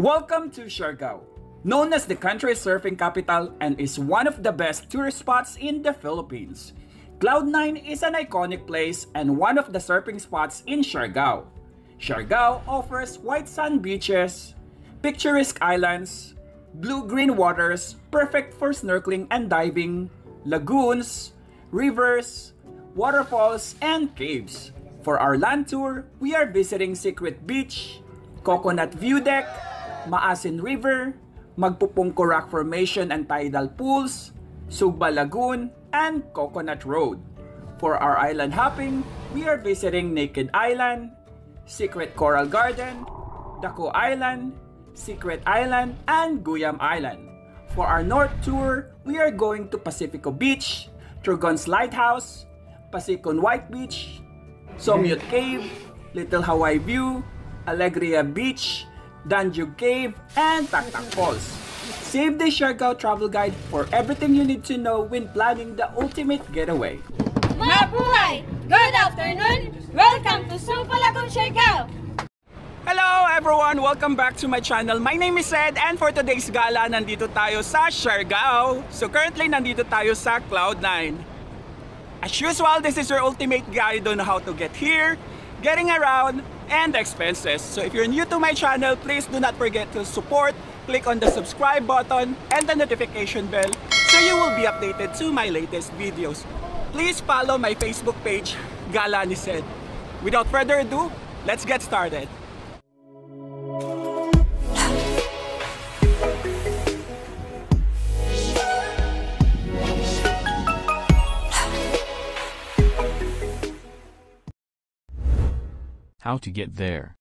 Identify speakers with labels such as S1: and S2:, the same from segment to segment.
S1: Welcome to Siargao, known as the country's surfing capital and is one of the best tourist spots in the Philippines. Cloud9 is an iconic place and one of the surfing spots in Siargao. Siargao offers white sand beaches, picturesque islands, blue-green waters perfect for snorkeling and diving, lagoons, rivers, waterfalls, and caves. For our land tour, we are visiting Secret Beach, Coconut View Deck, Maasin River, Magpupungko Rock Formation and Tidal Pools, Sugba Lagoon, and Coconut Road. For our island hopping, we are visiting Naked Island, Secret Coral Garden, Daco Island, Secret Island, and Guyam Island. For our north tour, we are going to Pacifico Beach, Turgon's Lighthouse, Pasicon White Beach, Somyot Cave, Little Hawaii View, Alegria Beach, Danjug Cave, and Taktak Falls. Save the Siargao travel guide for everything you need to know when planning the ultimate getaway.
S2: Mabuhay! Good afternoon! Welcome to Sugba Lagoon, Siargao!
S1: Hello everyone! Welcome back to my channel. My name is Ed and for today's gala, nandito tayo sa Siargao. So currently, nandito tayo sa Cloud9. As usual, this is your ultimate guide on how to get here, getting around, and expenses. So if you're new to my channel, please do not forget to support, click on the subscribe button and the notification bell so you will be updated to my latest videos. Please follow my Facebook page, Gala ni Sed. Without further ado, let's get started.
S3: How to get there.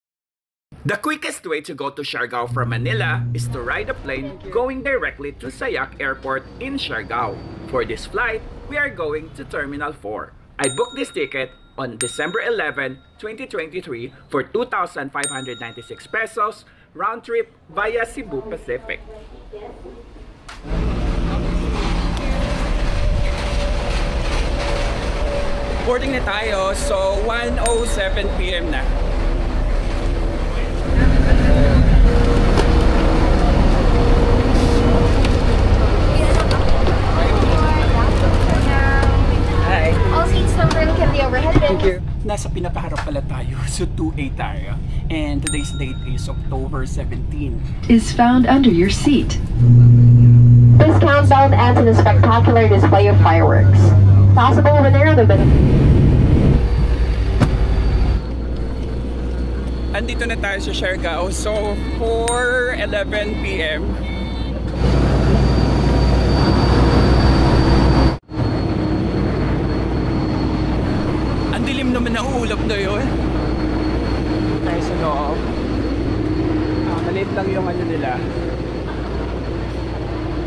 S1: The quickest way to go to Siargao from Manila is to ride a plane going directly to Sayac Airport in Siargao. For this flight, we are going to Terminal 4. I booked this ticket on December 11, 2023 for 2,596 pesos round trip via Cebu Pacific. Boarding na tayo, so 1:07 PM na. Hi.
S2: All seats number can be overhead bin.
S1: Thank you. Nasa pinakaharap pala tayo, so 2A tayo. And today's date is October 17.
S4: Is found under your seat.
S2: This countdown ends in a spectacular display of fireworks. Possible winner of the
S1: Andito na tayo sa Siargao, so 4:11 PM. Ang dilim naman na ulap na yun. Tayo sa loob. Maliit lang yung ano nila,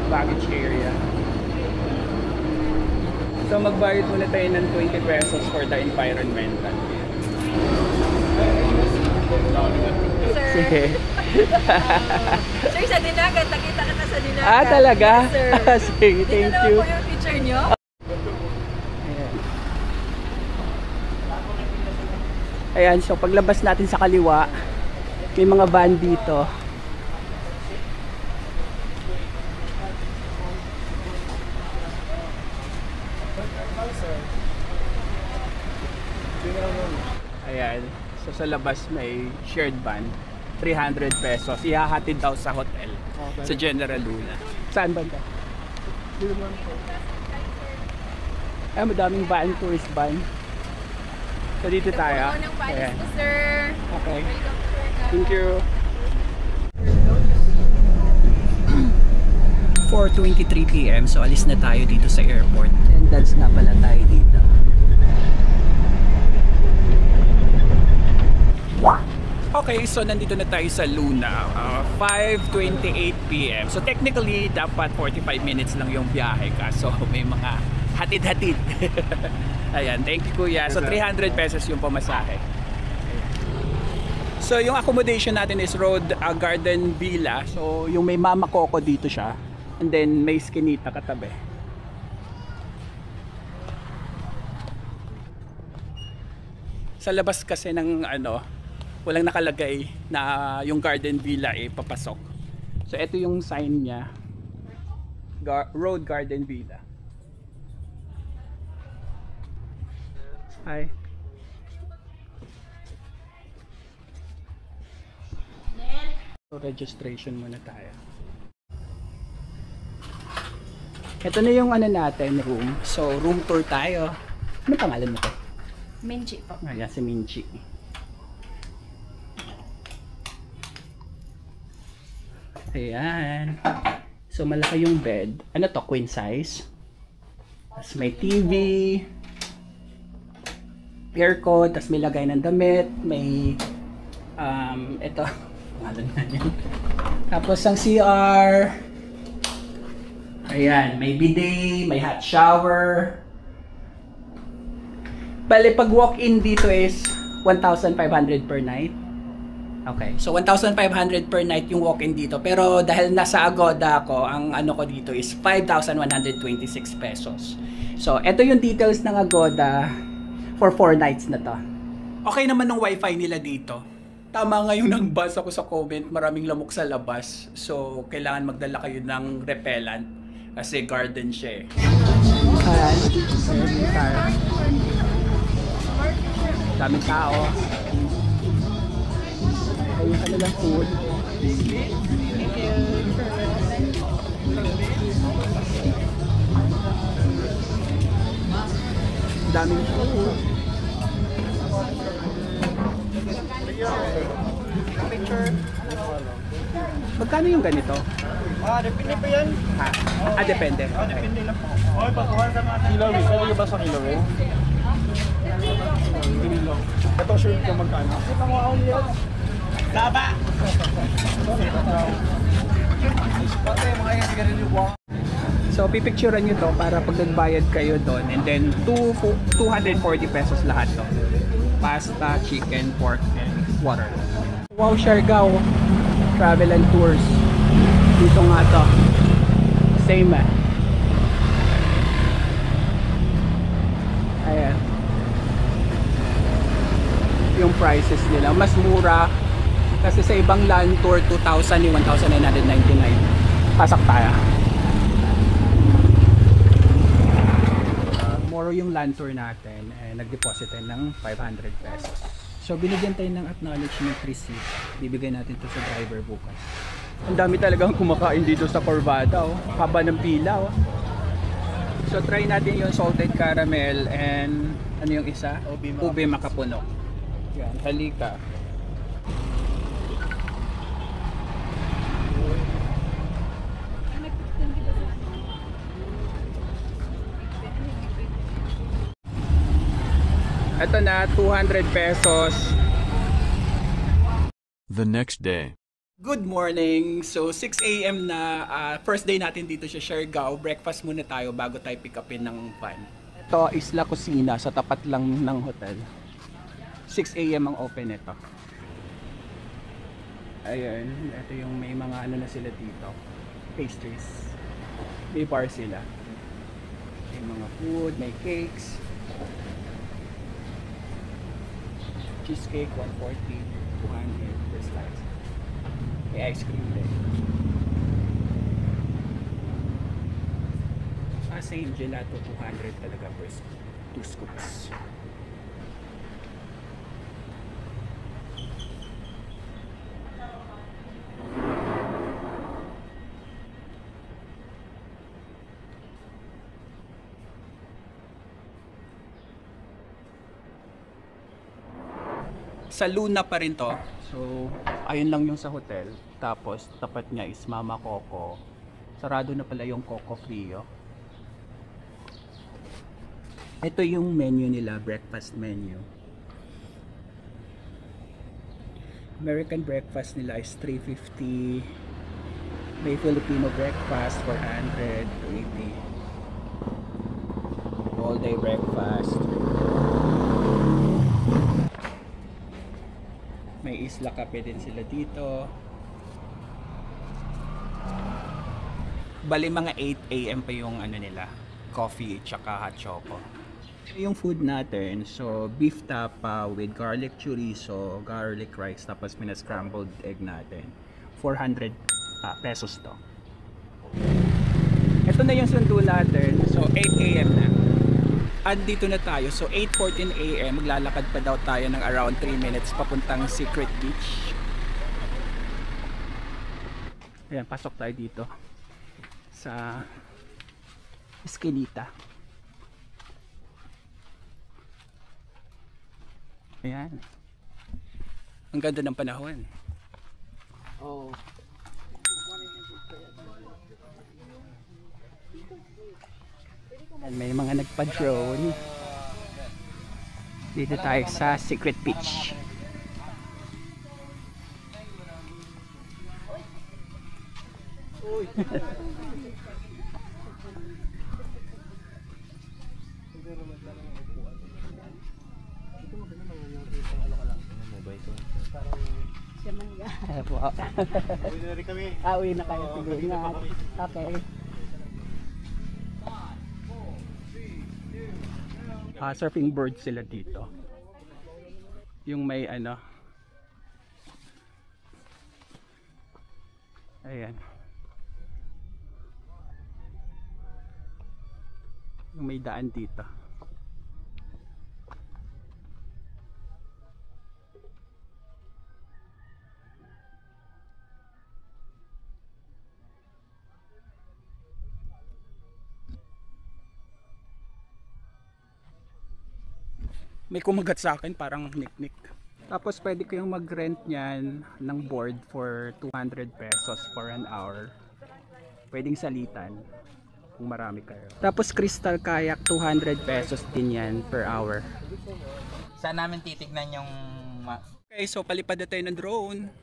S1: baggage area. So magbayad muna tayo ng 20 pesos for the environmental.
S2: Sir.
S1: Sige.
S2: Sir, sa Dinagat, nakita ka na sa Dinagat.
S1: Ah, talaga?
S2: Yes, sir.
S1: Sige, thank you.
S2: Dito na po yung picture nyo.
S1: Ayan. Ayan, so paglabas natin sa kaliwa, may mga van dito. Ayan. So sa labas may shared van, 300 pesos. Ihahatid daw sa hotel, sa General Luna. Saan ba ito? Ay, madaming van, tourist van. So dito tayo. Ayan.
S2: Sir.
S1: Okay. Thank you. 4:23 PM, so alis na tayo dito sa airport. And that's na pala tayo dito. Okay, so nandito na tayo sa Luna, 5:28 PM. So technically, dapat 45 minutes lang yung biyahe kaso may mga hatid-hatid. Ayan, thank you kuya. So 300 pesos yung pamasahe. So yung accommodation natin is Road Garden Villa. So yung may Mama Coco dito siya. And then may Skinita katabi. Sa labas kasi ng walang nakalagay na yung garden villa papasok. So ito yung sign niya, Road Garden Villa. Hi. So registration muna tayo. Ito na yung ano natin, room. So room tour tayo. Ano pangalan mo to?
S5: Minchi po.
S1: Ayan, si Minchi. Ayan. So malaki yung bed. Ano to? Queen size. Tapos may TV. Aircon. Tapos may lagay ng damit. May ito. Pangalan na yan. Tapos ang CR. Ayan. May bidet. May hot shower. Bale, pag walk-in dito is 1,500 per night. Okay. So 1,500 per night yung walk-in dito. Pero dahil nasa Agoda ako, ang ano ko dito is 5,126 pesos. So ito yung details ng Agoda for 4 nights na to. Okay naman ng wifi nila dito. Tama nga yung nagbasa ko sa comment, maraming lamok sa labas. So kailangan magdala kayo ng repellent kasi garden siya eh. Daming tao. Ayun ka nilang food. Daming food. Magkano yung ganito?
S6: Depende pa yan.
S1: Depende.
S6: Depende lang po. Okay, pagkuhan sa mga kilowi. Pwede ba sa kilowi? Kilo. Ito sure ka magkano? Ito mo ako yan. Laba!
S1: So pipicturean nyo to para pag nagbayad kayo doon, and then 240 pesos lahat to. Pasta, chicken, pork, and water. Wow, Siargao Travel and Tours. Dito nga to. Same eh. Ayan. Yung prices nila mas mura kasi sa ibang land tour 2,000 yung 1,999. Pasak tayo. Moro yung land tour natin, nag-deposit tayo ng 500 pesos. So binigyan tayo ng acknowledgement receipt. Bibigay natin to sa driver bukas. Ang dami talagang kumakain dito sa Corvada, oh. Haba ng pila, oh. So try natin yung salted caramel and ano yung isa? Ube makapuno. Yan, halika. Ito na, 200 pesos.
S3: The next day.
S1: Good morning! So 6 AM na, first day natin dito sa Siargao. Breakfast muna tayo bago tayo pick upin ng van. Ito is La Cocina, sa tapat lang ng hotel. 6 AM ang open ito. Ayun, ito yung may mga ano na sila dito. Pastries. May bar sila. May mga food, may cakes. Cheesecake, 140, 200 per slice. May ice cream din. Same gelato, 200 talaga per 2 scoops. Sa Luna pa rin to. So, ayun lang yung sa hotel. Tapos, tapat niya is Mama Coco. Sarado na pala yung Coco Frio. Ito yung menu nila, breakfast menu. American breakfast nila is $350. May Filipino breakfast, $480. All day breakfast. May Isla Cafe din sila dito. Bali mga 8 AM pa yung ano nila, coffee tsaka hot choco. Yung food natin, so beef tapa with garlic chorizo, garlic rice, tapos scrambled egg natin. 400 pesos to. Ito na yung sundo natin. So 8 AM na. Andito na tayo. So 8:14 AM, maglalakad pa daw tayo ng around 3 minutes papuntang Secret Beach. Ayan, pasok tayo dito sa Eskinita. Ayan. Ang ganda ng panahon. Oh. And may mga nagpa-drone. Dito tayo sa Secret Beach. Po.
S6: Uwi na rin kami.
S1: Uwi na kayo. Sige, ingat. Okay. Surfing board sila dito. Yung may ano. Ayan. Yung may daan dito. May kumagat sa akin, parang niknik. Tapos pwede kayong mag-rent niyan ng board for 200 pesos for an hour. Pwedeng salitan kung marami kayo. Tapos crystal kayak 200 pesos din yan per hour.
S5: Saan namin titignan yung
S1: Okay, so palipad na tayo ng drone.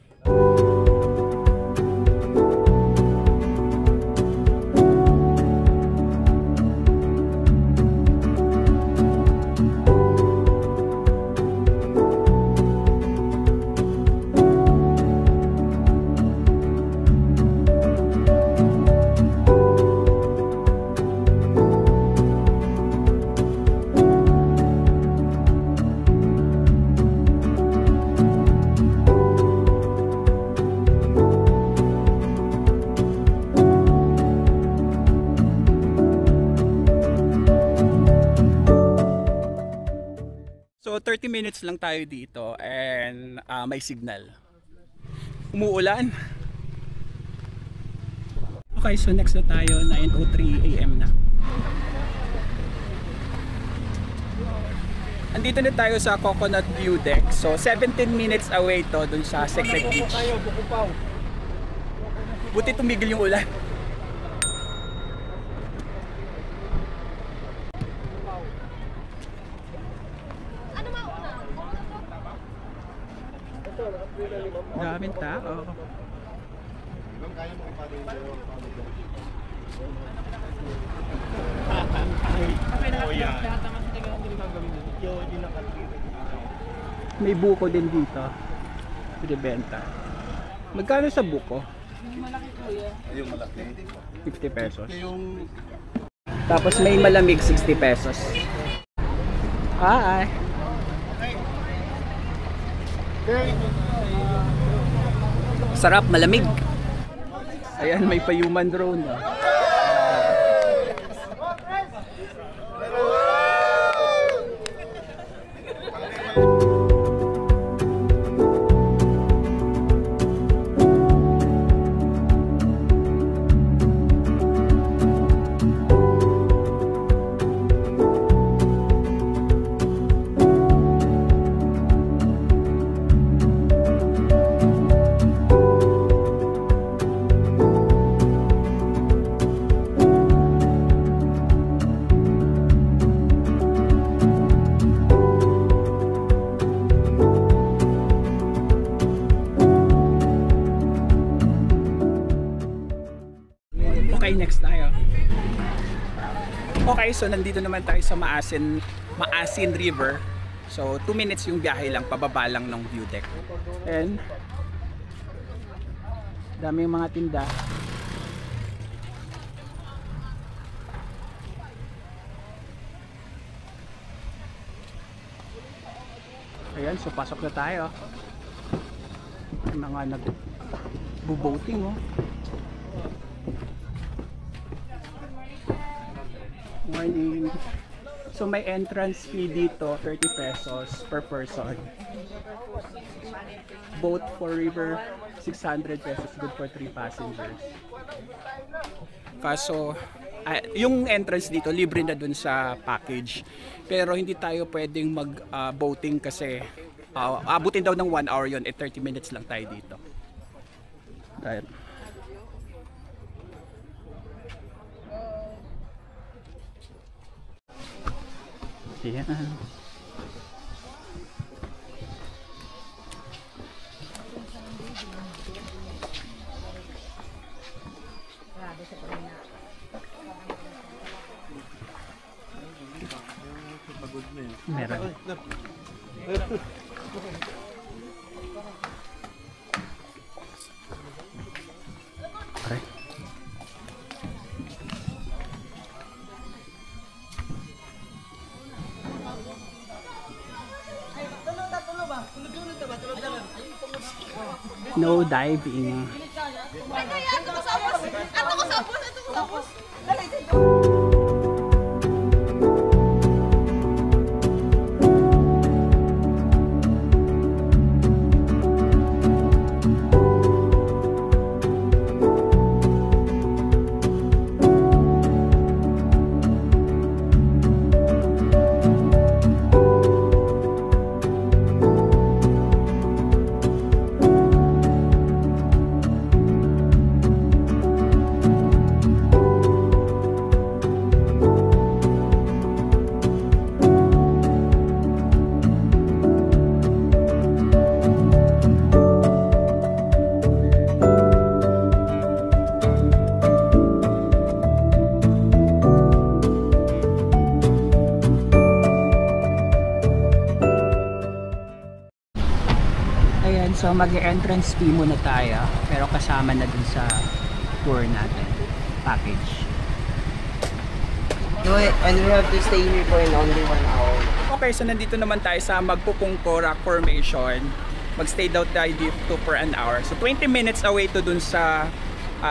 S1: So 30 minutes lang tayo dito and may signal. Umuulan. Okay, so next na tayo, 9:03 AM na. Andito na tayo sa Coconut View Deck. So 17 minutes away to dun sa Secret Beach. Buti tumigil yung ulan. Daming tao. May buko din dito. Binibenta. Magkano sa buko?
S6: Yung malaki.
S1: 50 pesos.
S6: Yung
S1: Tapos may malamig 60 pesos. Hi. Sarap, malamig. Ayan, may pa-human drone. Okay, next tayo. Okay, so nandito naman tayo sa Maasin River. So 2 minutes yung biyahe lang, pababa lang ng view deck. And dami yung mga tinda. Ayan, so pasok na tayo. May mga nag-boating, oh. Morning. So may entrance fee dito, 30 pesos per person. Boat for river, 600 pesos, good for 3 passengers. Kaso, yung entrance dito, libre na dun sa package. Pero hindi tayo pwedeng mag-boating kasi abutin daw ng 1 hour yun, 30 minutes lang tayo dito. Right. Ayan. Meron. Aray. No diving. So mag-entrance fee muna tayo, pero kasama na dun sa tour natin, package.
S7: And we have to stay here for only 1 hour.
S1: Okay, so nandito naman tayo sa Magpupungko Rock Formation. Mag-stay daw tayo dito for an hour. So 20 minutes away to dun sa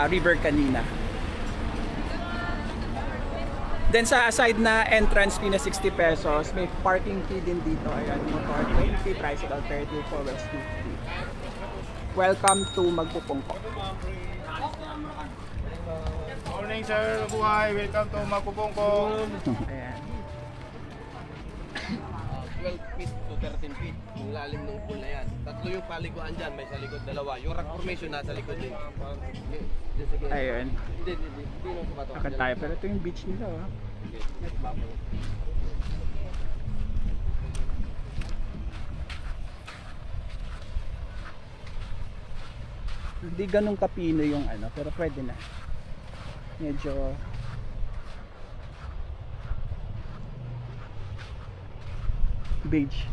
S1: river kanina. Then sa aside na entrance fee na 60 pesos, may parking fee din dito. Ayan, motor 20, tricycle 30, for West 50. Welcome to Magpupungko.
S6: Morning sir, buhay. Welcome to Magpupungko.
S1: Ayan.
S7: 12 feet to 13 feet. Yung lalim ng pool na yan. Tatlo yung paliguan dyan. May sa likod dalawa. Yung rock formation nasa likod din.
S1: Ayun.
S7: Hindi nung kumato.
S1: Akad tayo, pero ito yung beach nila, oh. Hindi ganun kapino yung ano, pero pwede na. Medyo beige.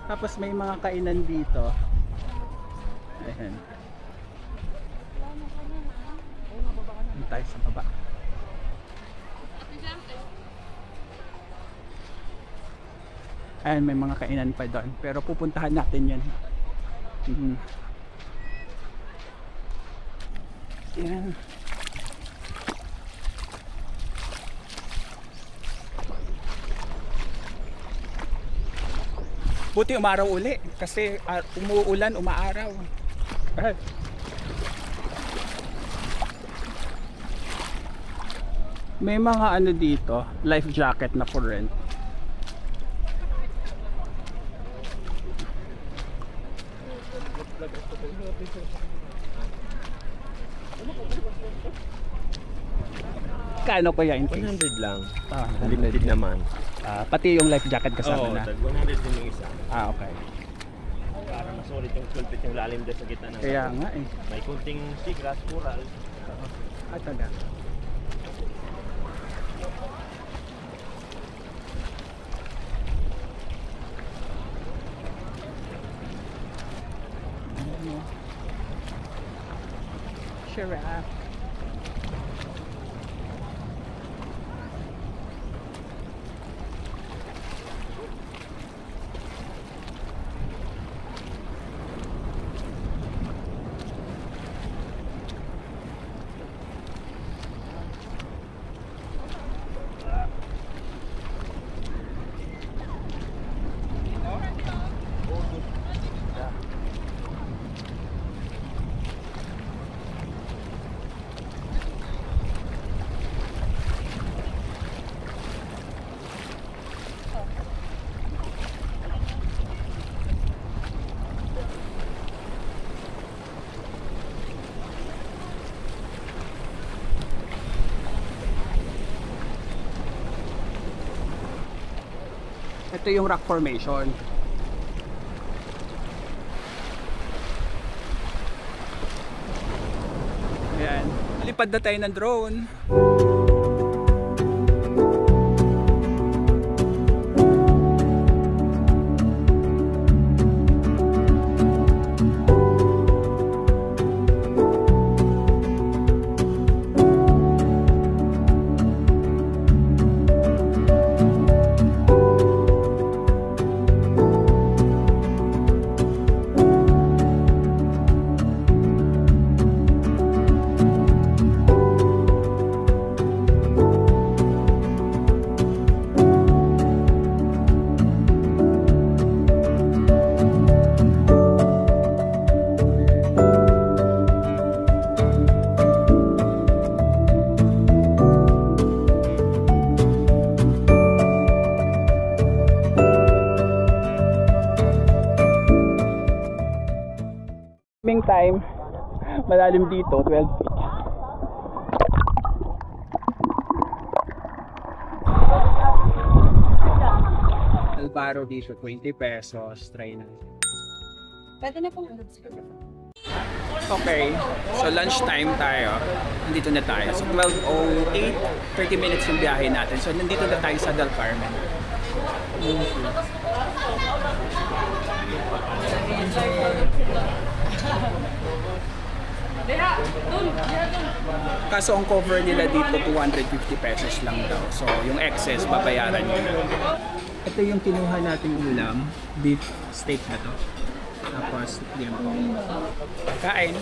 S1: Tapos may mga kainan dito. Ayan. Ayan tayo sa baba. Ayan, may mga kainan pa doon. Pero pupuntahan natin yan. Ayan. Buti umaraw uli kasi umuulan, umaaraw. May mga ano dito, life jacket na for rent. Kano kaya in case?
S8: 100 lang.
S1: Limited
S8: naman.
S1: Pati yung life jacket kasama na.
S8: 100 din yung isa.
S1: Okay.
S8: Para masulit yung pulpit yung lalim dyan sa gitna ng
S1: Kaya nga eh.
S8: may kunting seagrass, coral.
S1: Taga. Giraffe. Ito yung rock formation. Ayan. Lipad na tayo ng drone. Time malalim dito 12 feet. Albaro dito 20 pesos. Try na.
S2: Pwede na pong
S1: Okay, so lunch time tayo. Nandito na tayo. So 12:08, 30 minutes yung biyahe natin. So nandito na tayo sa Del Carmen. Kaso ang cover nila dito 250 pesos lang daw. So yung excess babayaran nyo. Ito yung kinuha nating ulam, beef steak na to. Tapos liempo. Kain.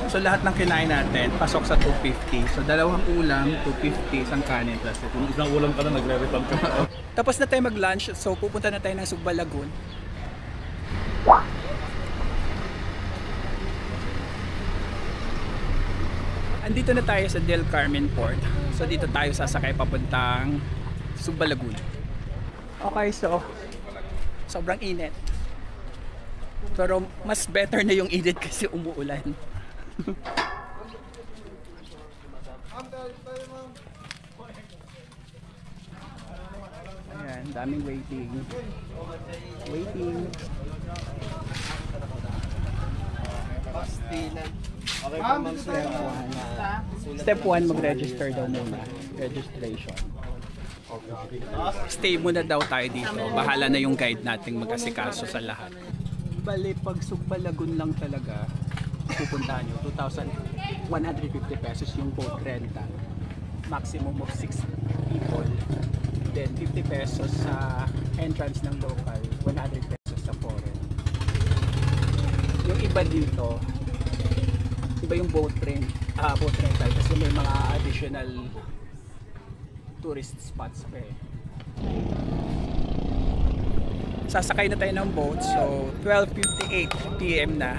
S1: So lahat ng kinain natin pasok sa 250. So dalawang ulam, 250, isang kanin plus ito.
S8: Kung isang ulam ka na, nagre-refund ka.
S1: Tapos na tayo mag-lunch, so pupunta na tayo ng Sugba Lagoon. Andito na tayo sa Del Carmen Port. So dito tayo sasakay papuntang Sugba Lagoon. Okay, so sobrang init. Pero mas better na yung init kasi umuulan. Ayan, daming waiting. Waiting. Step 1, mag-register daw muna. Registration. Stay muna daw tayo dito. Bahala na yung guide nating mag-asikaso sa lahat. Bali, pag Sugba Lagoon lang talaga, pupuntahan nyo, 2,150 pesos yung boat rental. Maximum of 6 people. Then 50 pesos sa entrance ng local, 100 pesos sa foreign. Yung iba dito, iba yung boat rental kasi may mga additional tourist spots pa eh. Sasakay na tayo ng boat, so 12:58 PM na.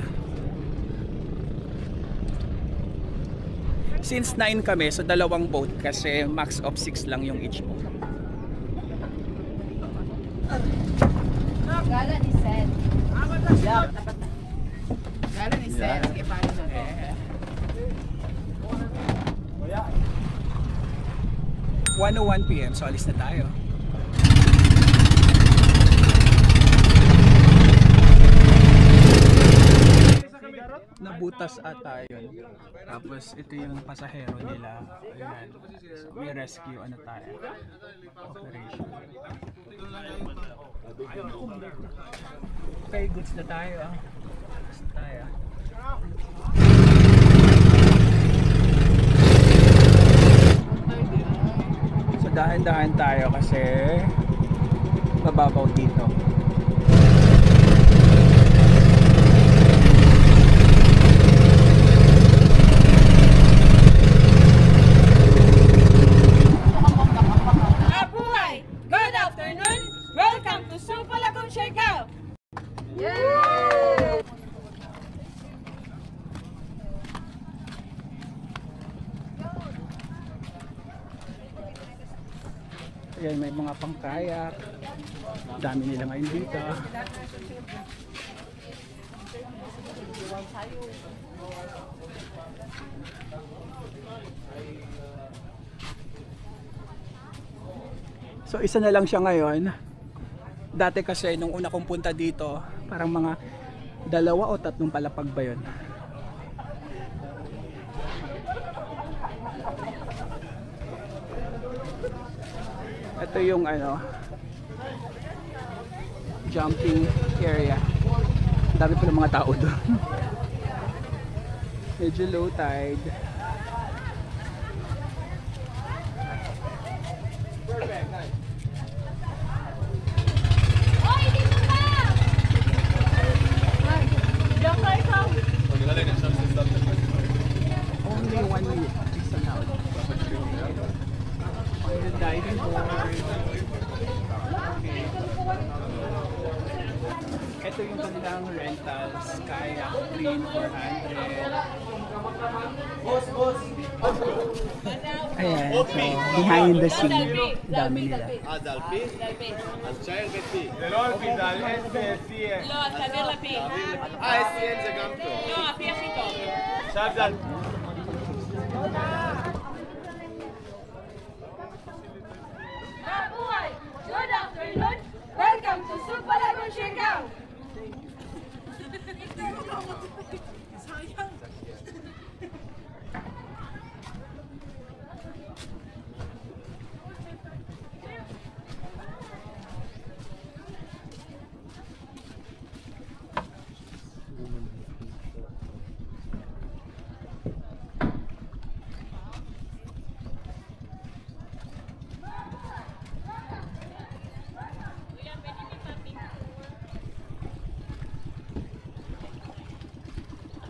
S1: Since 9 kami, so dalawang boat kasi max of 6 lang yung each boat.
S2: Gala ni Seth. Gala ni Seth. Sige, paano na to?
S1: 1:01 PM, so alis na tayo. Nabutas ata yun. Tapos ito yung pasahero nila. Ayan. So, may rescue ano tayo. Operation. Okay, goods na tayo. Goods na tayo. dahan-dahan tayo kasi mababaw dito.
S9: Good afternoon! Welcome to Supa Lagoon, Siargao!
S1: Ayan, may mga pangkayak. Dami nila ngayon dito. So isa na lang siya ngayon. Dati kasi nung una kong punta dito, parang mga 2 o 3 palapag ba yun? Ito yung ano, jumping area. Dami pa ng mga tao doon. Medyo low tide. Only 1 minute. Isa na. The diving board. Ito yung kanilang rentals. Kayak, green, 400. Ayan, so behind the scene, dami nila.
S7: Dalpi? Al child Betty.
S6: דלולפי, זה על SBSC.
S9: לא, תעביר לפי.
S7: SCN זה גם טוב.
S9: לא, הפי הכי טוב.
S6: עכשיו זה על...
S9: Good afternoon! Welcome to Supa Lagoon, Siargao!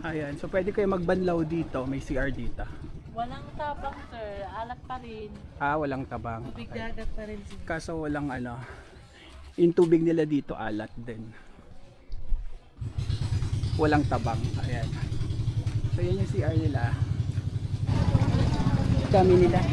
S1: Ayan, so pwede kayo magbanlaw dito, may CR dito.
S10: Walang tabang, sir. Alat pa rin.
S1: Ah, walang tabang.
S10: Tubig dagat pa rin, sir.
S1: Kaso walang ano, yung tubig nila dito alat din. Walang tabang. Ayan. So yan yung CR nila. Dami nila.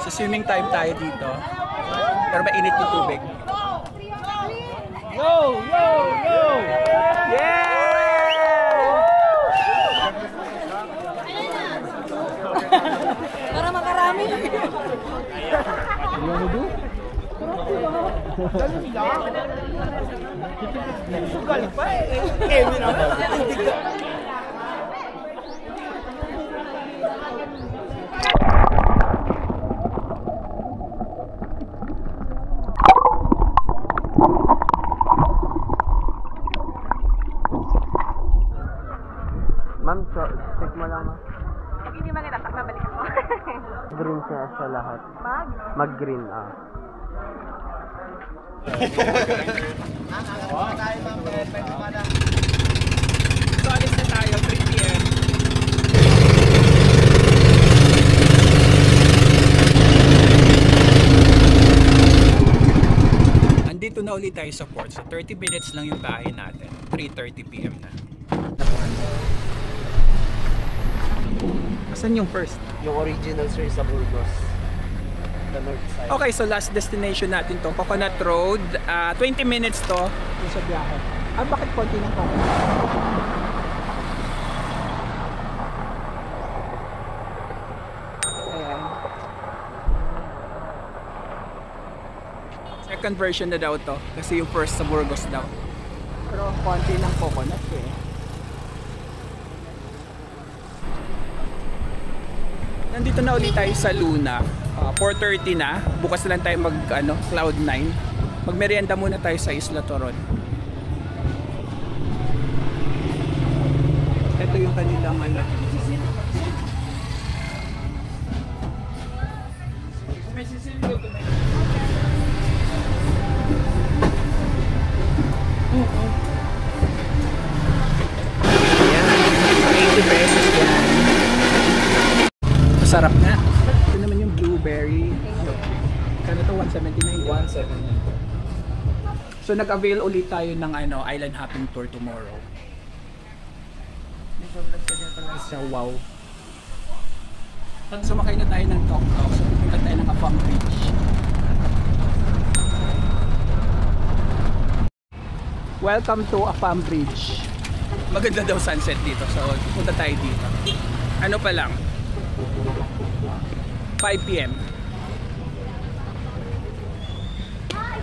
S1: So swimming time tayo dito. Pero mainit yung tubig.
S6: Yo! Yo! Yo!
S1: Yeah!
S9: Para makarami.
S1: You wanna do?
S6: Sugal pa eh!
S5: Ma'am, so, check mo lang, ma'am.
S9: Pag hindi maganda, babalik ako.
S7: Mag-green siya sa lahat. Mag-green,
S1: So, alis na tayo, 3 p.m. Andito na ulit tayo sa port. So, 30 minutes lang yung bahay natin. 3:30 p.m. na. Asan yung first?
S7: Yung original sir sa Burgos. The north side.
S1: Okay, so last destination natin to, Coconut Road. 20 minutes to yung sa biyahe. Bakit konti ng Coconut? Ayan. Second version na daw to kasi yung first sa Burgos daw. Pero konti ng Coconut eh. Nandito na ulit tayo sa Luna. 4:30 na. Bukas na lang tayo mag Cloud9. Magmerienda muna tayo sa Isla Toron. Ito yung kanilang Ayan, 80 pesos yan. Masarap na. Ito naman yung blueberry. Kano to? 179? 179. So nag-avail ulit tayo ng island hopping tour tomorrow. So wow. Sumakay na tayo ng Tok-Tok. So pupunta tayo ng Afam Bridge. Welcome to Afam Bridge. Maganda daw sunset dito. So pupunta tayo dito. Ano pa lang? 5 p.m.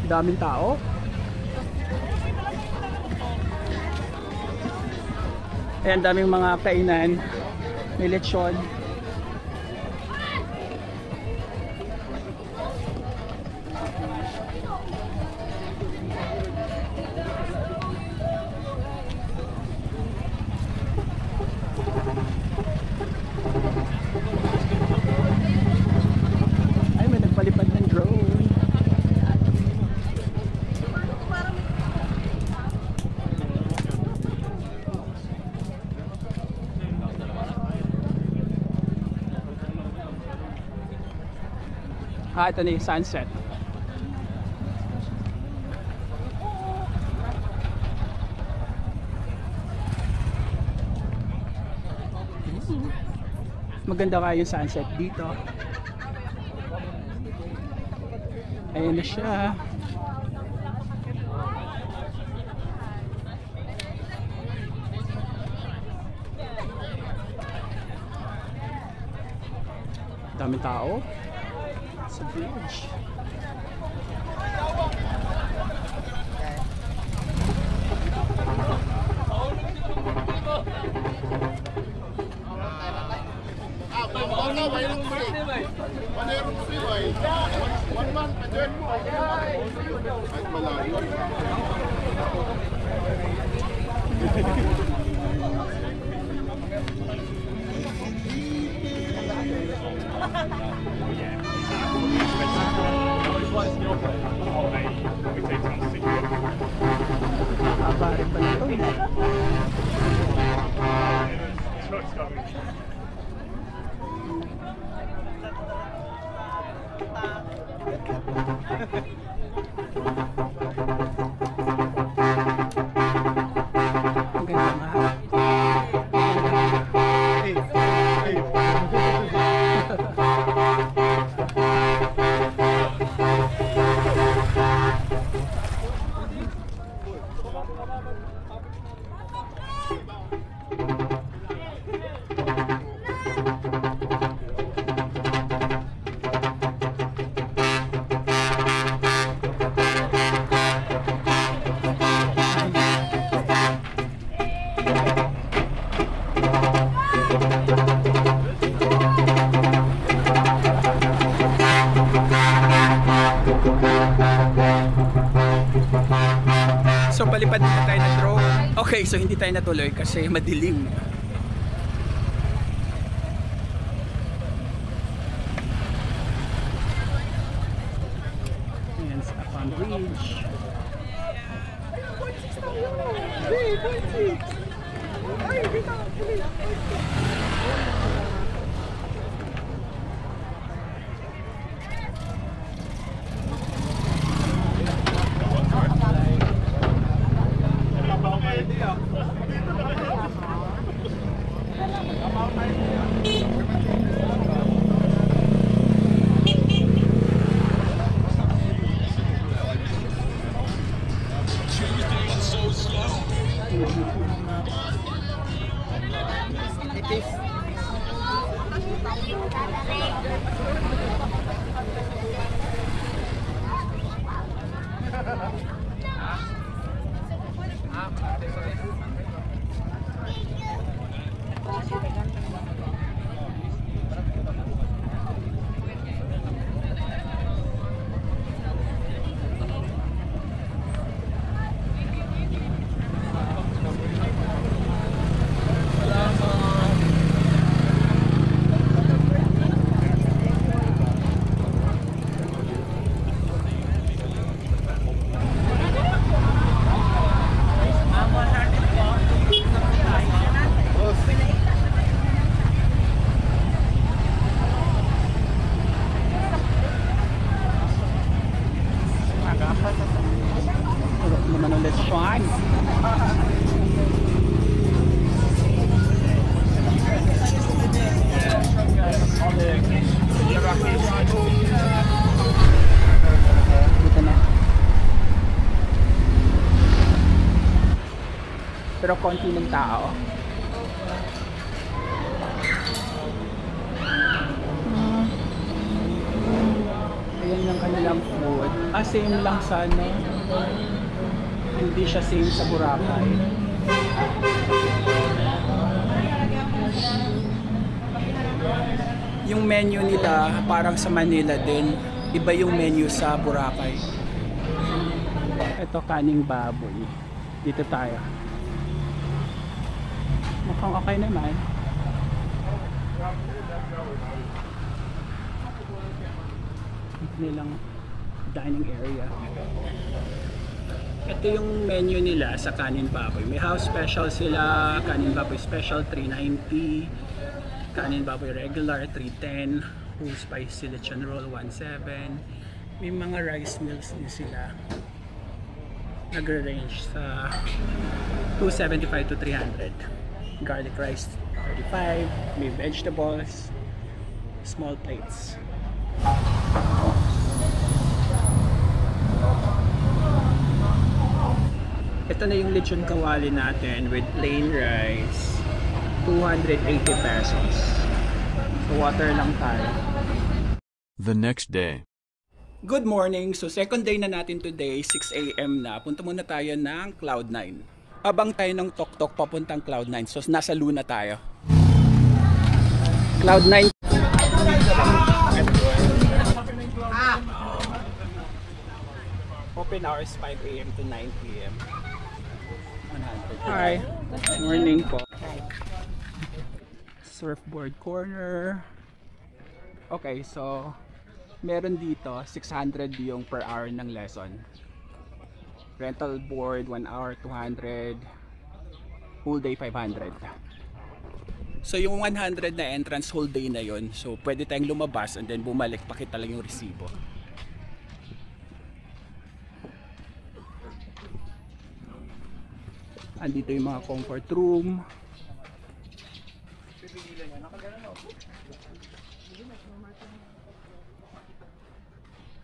S1: Daming tao. Ayan, daming mga kainan. May lechon. Ay, may nagpalipad ng drone. Ito na yung sunset. Maganda nga yung sunset dito. Ayan na siya. Daming tao sa bridge. Pare pa ito eh. Ang ganda nga. So palipad na tayo ng drone. Okay, so hindi tayo natuloy kasi madilim. Once upon bridge. Pero konti ng tao. Ayan yung kanilang food. Same lang sa ano. Hindi siya same sa Boracay. Yung menu nila parang sa Manila din. Iba yung menu sa Boracay. Ito kaning baboy. Dito tayo. Mukhang okay naman. Nilang dining area. Ito yung menu nila sa kanin baboy. May house special sila. Kanin baboy special 390. Kanin baboy regular 310. Whole spicy lechon roll 17. May mga rice meals din sila. Nagre-range sa 275 to 300. Garlic rice 35. May vegetables. Small plates. Ito na yung lechon kawali natin with plain rice. 280 pesos. So water lang tayo.
S3: The next day.
S1: Good morning! So second day na natin today, 6 AM na. Punta muna tayo ng Cloud9. Abang tayo ng tok-tok papuntang Cloud9. So nasa Luna tayo. Cloud9. Open hours 5 AM to 9 PM. 100. Hi! Morning po. Surfboard corner. Okay, so meron dito 600 yung per hour ng lesson. Rental board 1 hour 200. Whole day 500. So yung 100 na entrance whole day na yon. So pwede tayong lumabas and then bumalik, pakita lang yung resibo. Andito yung mga comfort room.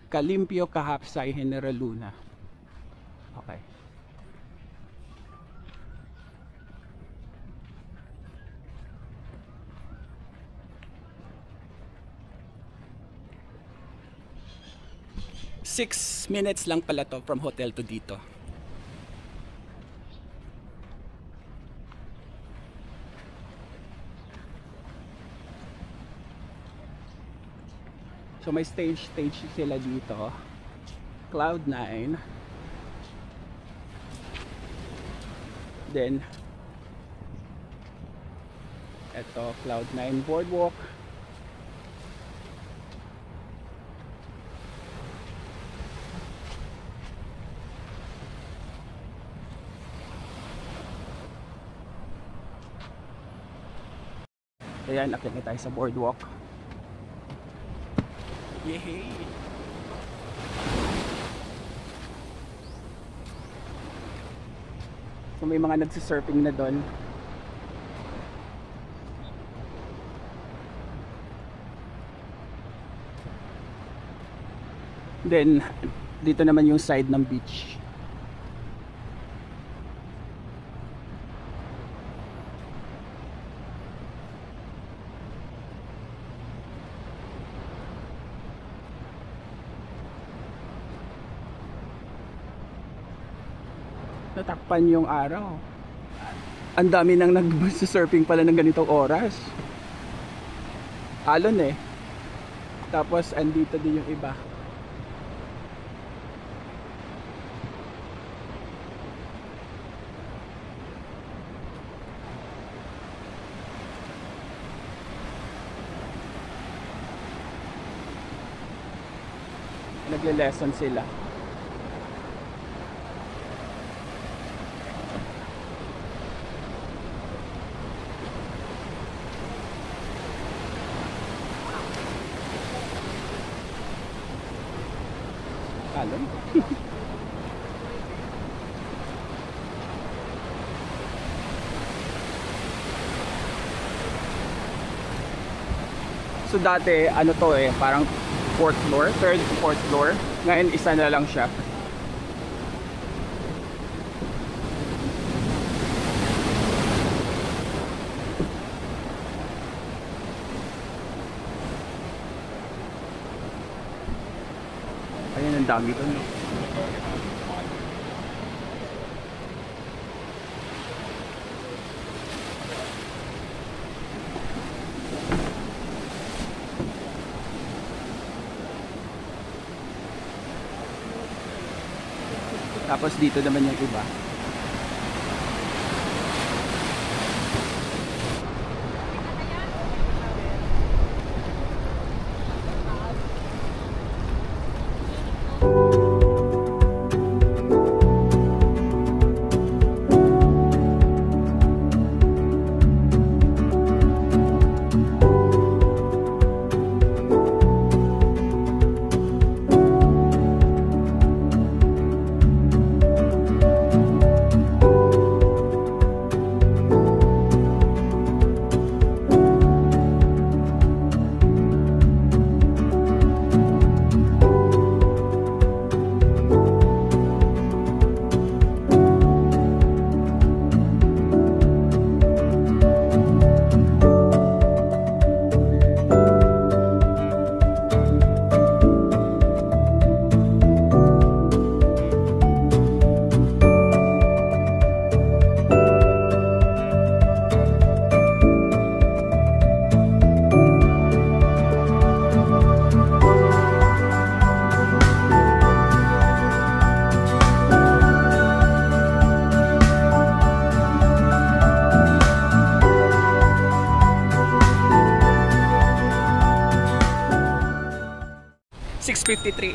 S1: Kalimpyo, Kahapsay, General Luna. Okay. Six minutes lang pala to from hotel to dito. So may stage sila dito. Cloud9. Then eto Cloud9 boardwalk. Ayan, akit na tayo sa boardwalk. Yehey! So may mga nagsisurfing na doon. Then dito naman yung side ng beach. Natakpan yung araw. Ang dami nang nag-surfing pala ng ganitong oras. Alon eh. Tapos andito din yung iba. Nagle-lesson sila. Alon. So dati ano to eh, parang fourth floor, third to fourth floor. Ngayon isa na lang siya. Ayan, ang dami doon. Tapos dito naman yung iba.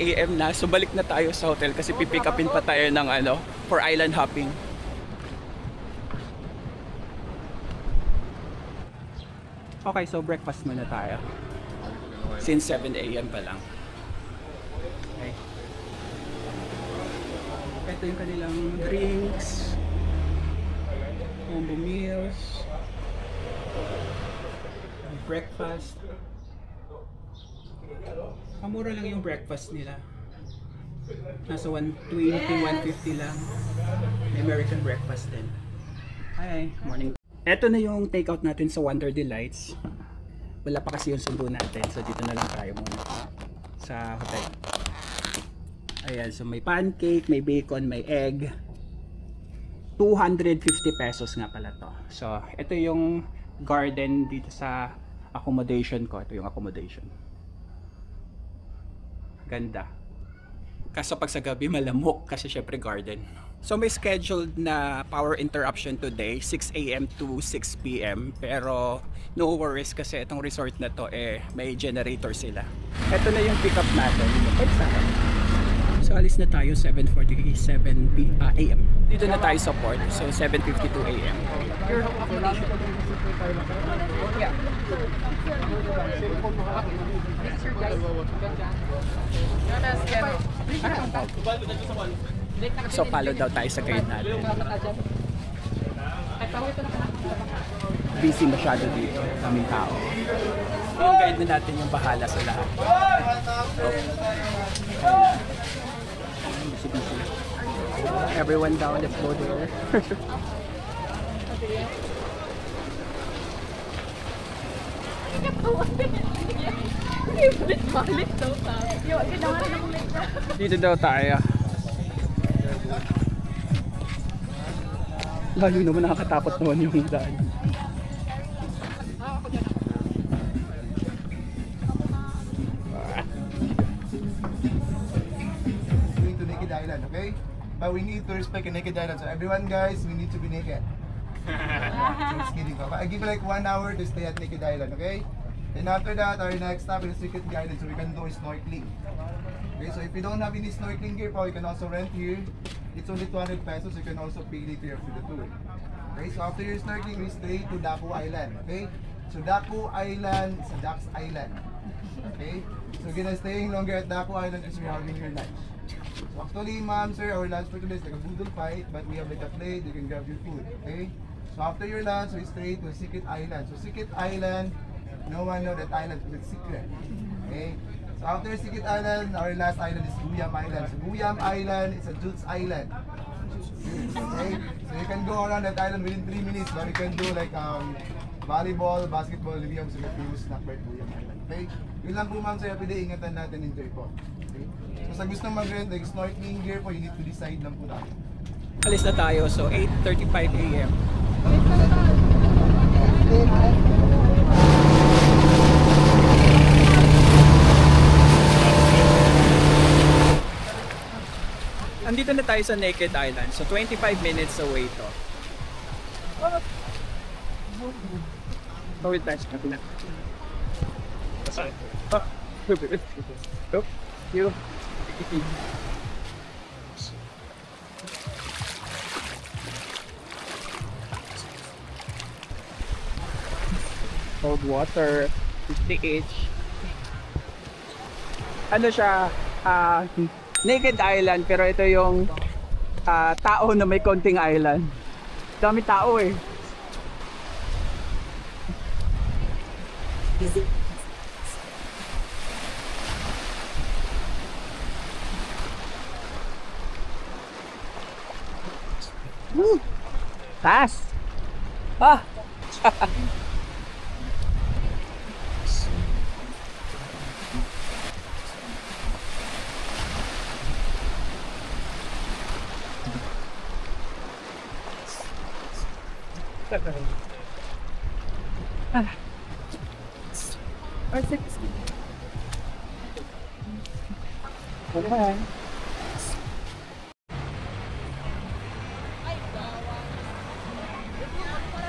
S1: AM na, so balik na tayo sa hotel kasi pipick upin pa tayo ng ano, for island hopping. Okay, so breakfast muna tayo since 7 AM pa lang. Okay. Ito yung kanilang drinks, combo meals, breakfast. Mura lang yung breakfast nila. Nasa 120, 150 lang. May American breakfast din. Hi, morning. Ito na yung takeout natin sa Wonder Delights. Wala pa kasi yung sundo natin. So dito na lang tayo muna sa hotel. Ayan, so may pancake, may bacon, may egg. 250 pesos nga pala to. So ito yung garden dito sa accommodation ko. Ito yung accommodation. Ganda. Kaso pag sa gabi malamok kasi syempre garden. So may scheduled na power interruption today, 6 AM to 6 PM. Pero no worries kasi itong resort na to eh may generator sila. Ito na yung pick up natin. So So alis na tayo 7:47 AM. Dito na tayo sa port. So 7:52 AM. Your accommodation. Yeah. So follow daw tayo sa guide natin. Busy masyado dito, daming tao. Yung guide na natin yung bahala sa lahat. Busy. Everyone down, let's go there. Dito daw tayo. Lalo naman nakakatakot naman yung daan.
S6: Going to Naked Island, okay? But we need to respect the Naked Island. So everyone, guys, we need to be naked. Just kidding. But I give you like 1 hour to stay at Naked Island, okay? And after that, our next stop is Secret Island, so we can do snorkeling. Okay, so if you don't have any snorkeling gear, you can also rent here. It's only 200 pesos. You can also pay later after the tour. Okay, so after your snorkeling, we stay to Daku Island. Okay, so Daku Island is a duck's island. Okay, so we're gonna staying longer at Daku Island because we're having your lunch. So actually, ma'am, sir, our lunch for today is like a boodle fight, but we have like a plate. You can grab your food. Okay, so after your lunch, we stay to Secret Island. So Secret Island, no one know that island because it's secret. Okay. So after Secret Island, our last island is Guyam Island. So Guyam Island is a Jude's Island. Okay? So you can go around that island within 3 minutes, but you can do like volleyball, basketball, we have some famous snack bar Guyam Island. Okay? Yun lang po ma'am, so everyday ingatan natin, enjoy po. Okay? So sa gusto mag-rent, like snorkeling gear po, you need to decide lang po tayo.
S1: Alis na tayo, so 8:35 AM. Andito na tayo sa Naked Island. So 25 minutes away to. Oh, that's not. You. Cold water, 50H. Ano siya? Naked Island, pero ito yung tao na may konting island. Dami tao eh. Woo! Taas! Ah!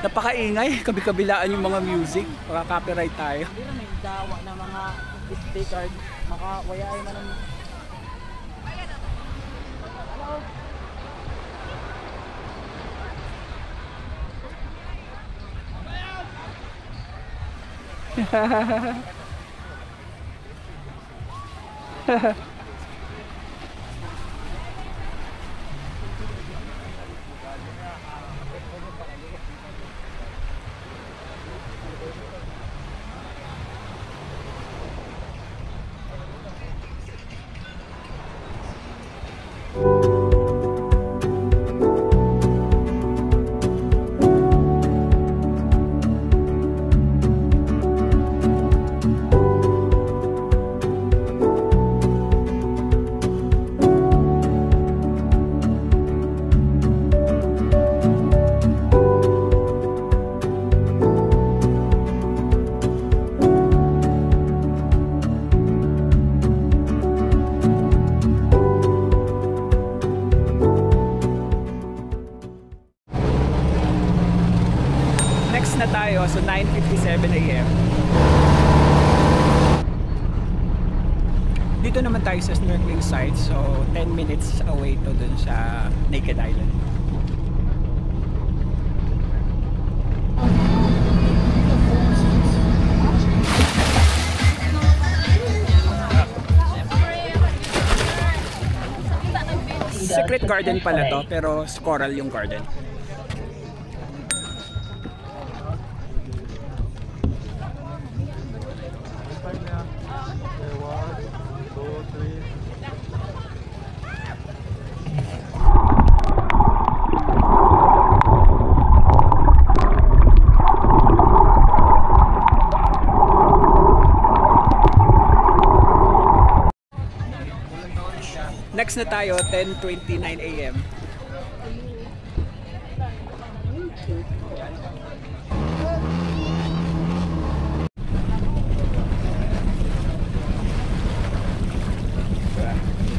S1: Napakaingay, kabi-kabilaan yung mga music, maka-copyright tayo.
S5: May dawa na mga speaker, makawayay man ng... na tayo, so 9:57 AM.
S1: Dito naman tayo sa snorkeling site, so 10 minutes away to dun sa Naked Island. Secret garden pala to, pero coral yung garden. Next na tayo, 10:29 AM.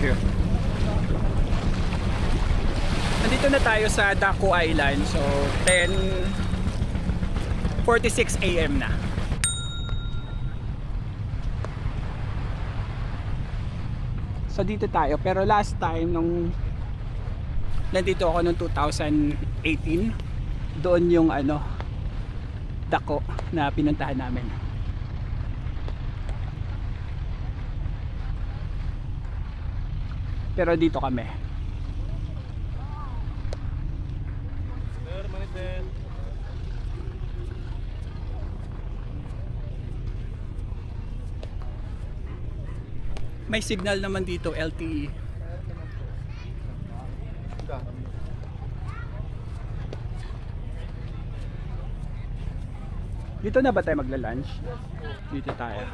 S1: Here. Nandito na tayo sa Daku Island. So 10:46 AM na. So dito tayo, pero last time nung nandito ako noong 2018, doon yung Daku na pinuntahan namin. Pero dito kami. May signal naman dito, LTE. Dito na ba tayo magla-lunch? Dito tayo.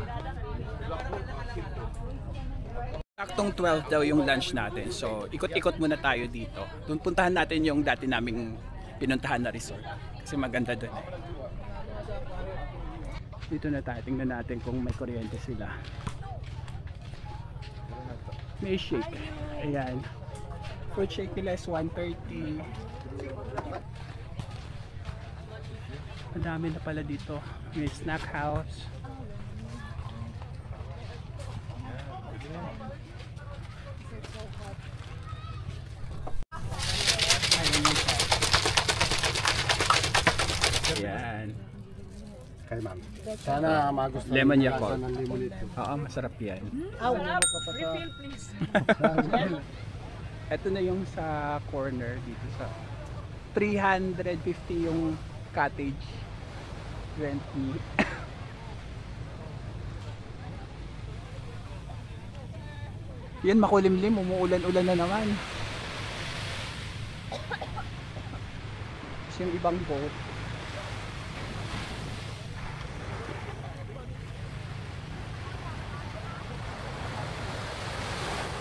S1: Saktong 12 daw yung lunch natin. So, ikot-ikot muna tayo dito. Doon puntahan natin yung dati naming pinuntahan na resort. Kasi maganda doon eh. Dito na tayo. Tingnan natin kung may kuryente sila. May shake. Ayan. Fruit shake nila is 130. Ang dami na pala dito. May snack house. Ayan.
S6: Kay ma'am. Sana magustuhan.
S1: Lemon Yakult. Oo, masarap yan.
S9: Refill please.
S1: Ito na yung sa corner dito sa 350 yung cottage rent fee. Yan, makulimlim, umuulan-ulan na naman. Kasi yung ibang boat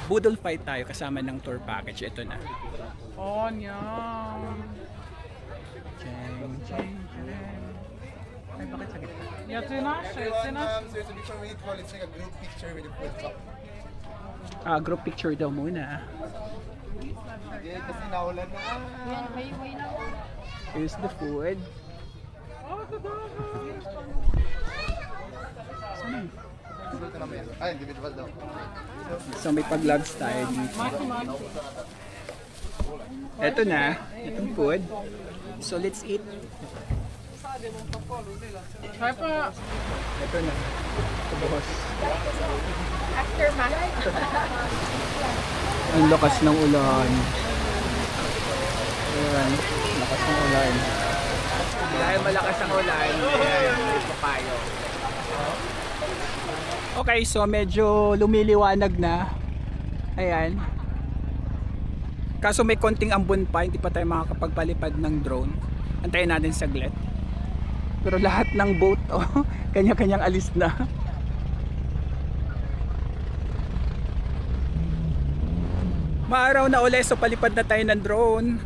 S1: Boodle fight tayo kasama ng tour package. Ito na.
S9: Oh, nyam.
S1: Cheng, cheng, cheng. Ay, bakit sa gitna?
S9: Yeah, tinash.
S6: So before we eat, let's take a group picture with the food truck.
S1: Group picture daw muna.
S6: Sige, kasi naulan na.
S1: Here's the food.
S6: Ay, individual daw.
S1: So may pag-gloves tayo dito. Ito na, itong food. So let's eat.
S9: Try pa.
S1: Ito na. Ito boss.
S9: Aftermath.
S1: Ang lakas ng ulan. Ayan, lakas ng ulan. Dahil malakas ang ulan, ayan, ito tayo. Okay, so medyo lumiliwanag na. Ayan. Kaso may konting ambon pa, hindi pa tayo makakapagpalipad ng drone. Antayin natin saglit. Pero lahat ng boat, kanya-kanyang alis na. Maaraw na ulit, so palipad na tayo ng drone.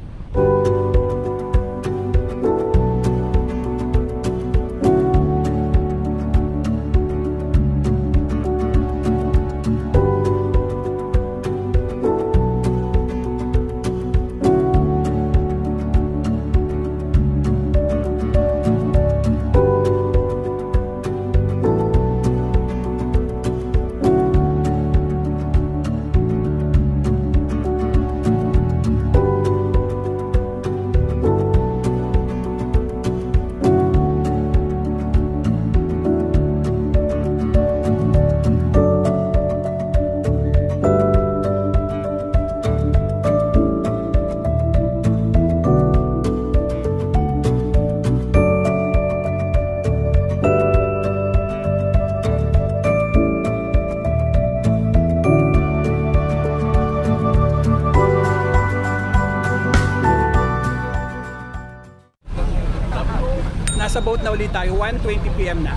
S1: na ulit tayo, 1:20 PM na.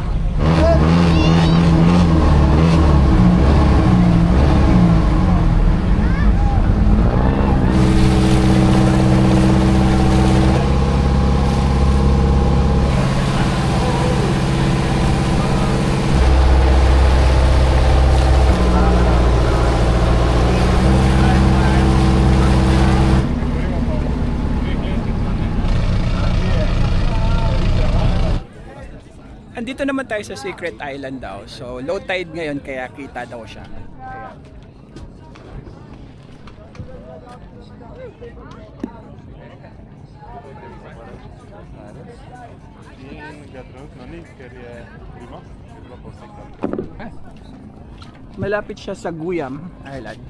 S1: Andito naman tayo sa Secret Island daw. So low tide ngayon kaya kita daw siya. Ayan. Malapit siya sa Guam Island.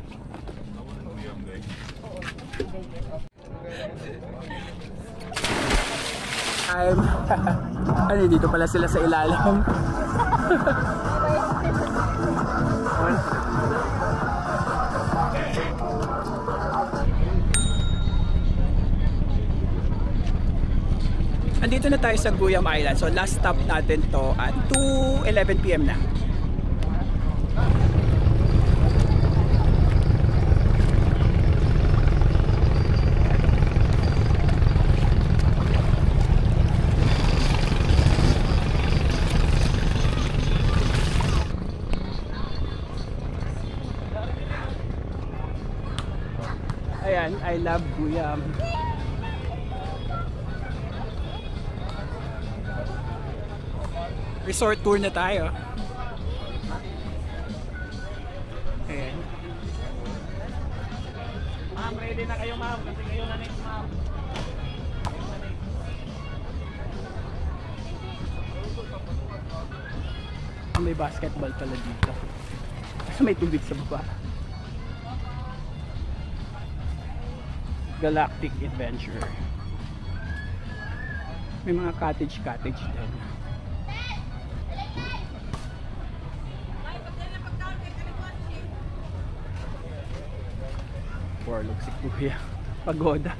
S1: Ano, dito pala sila sa ilalim. Andito na tayo sa Guam Island. So last stop natin to at 2:11 PM na. Ayan, I love Guam. Resort tour na tayo. Ayan.
S8: Ma'am, ready na kayo ma'am. Kasi kayo na next ma'am.
S1: May basketball pala dito. Kasi may tubig sa baba. Galactic Adventure. May mga cottage din. Warlock si Kuya. Pagoda.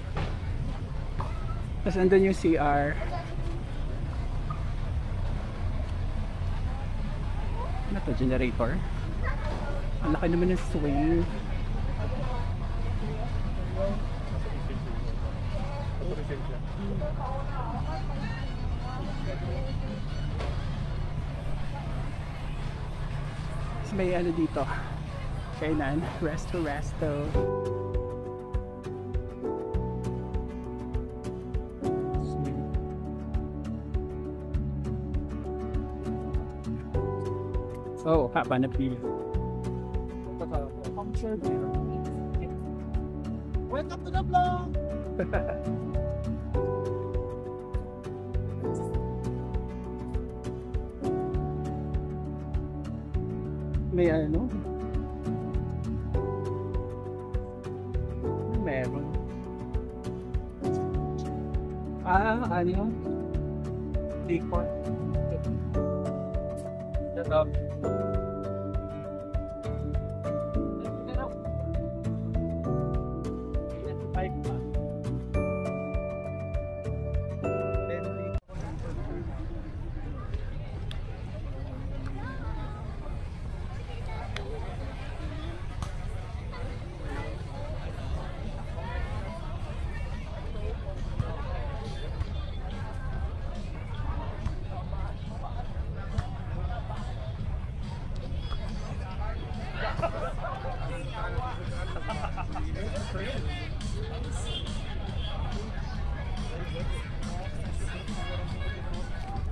S1: Tapos andun yung CR. Ano to? Generator? Ang laki naman ng swing. Tapos may ano dito, kainan, resto. Oh, haba na pili.
S6: Welcome to the vlog!
S1: May ano? Meron. Ano yun? Decor. Shut up.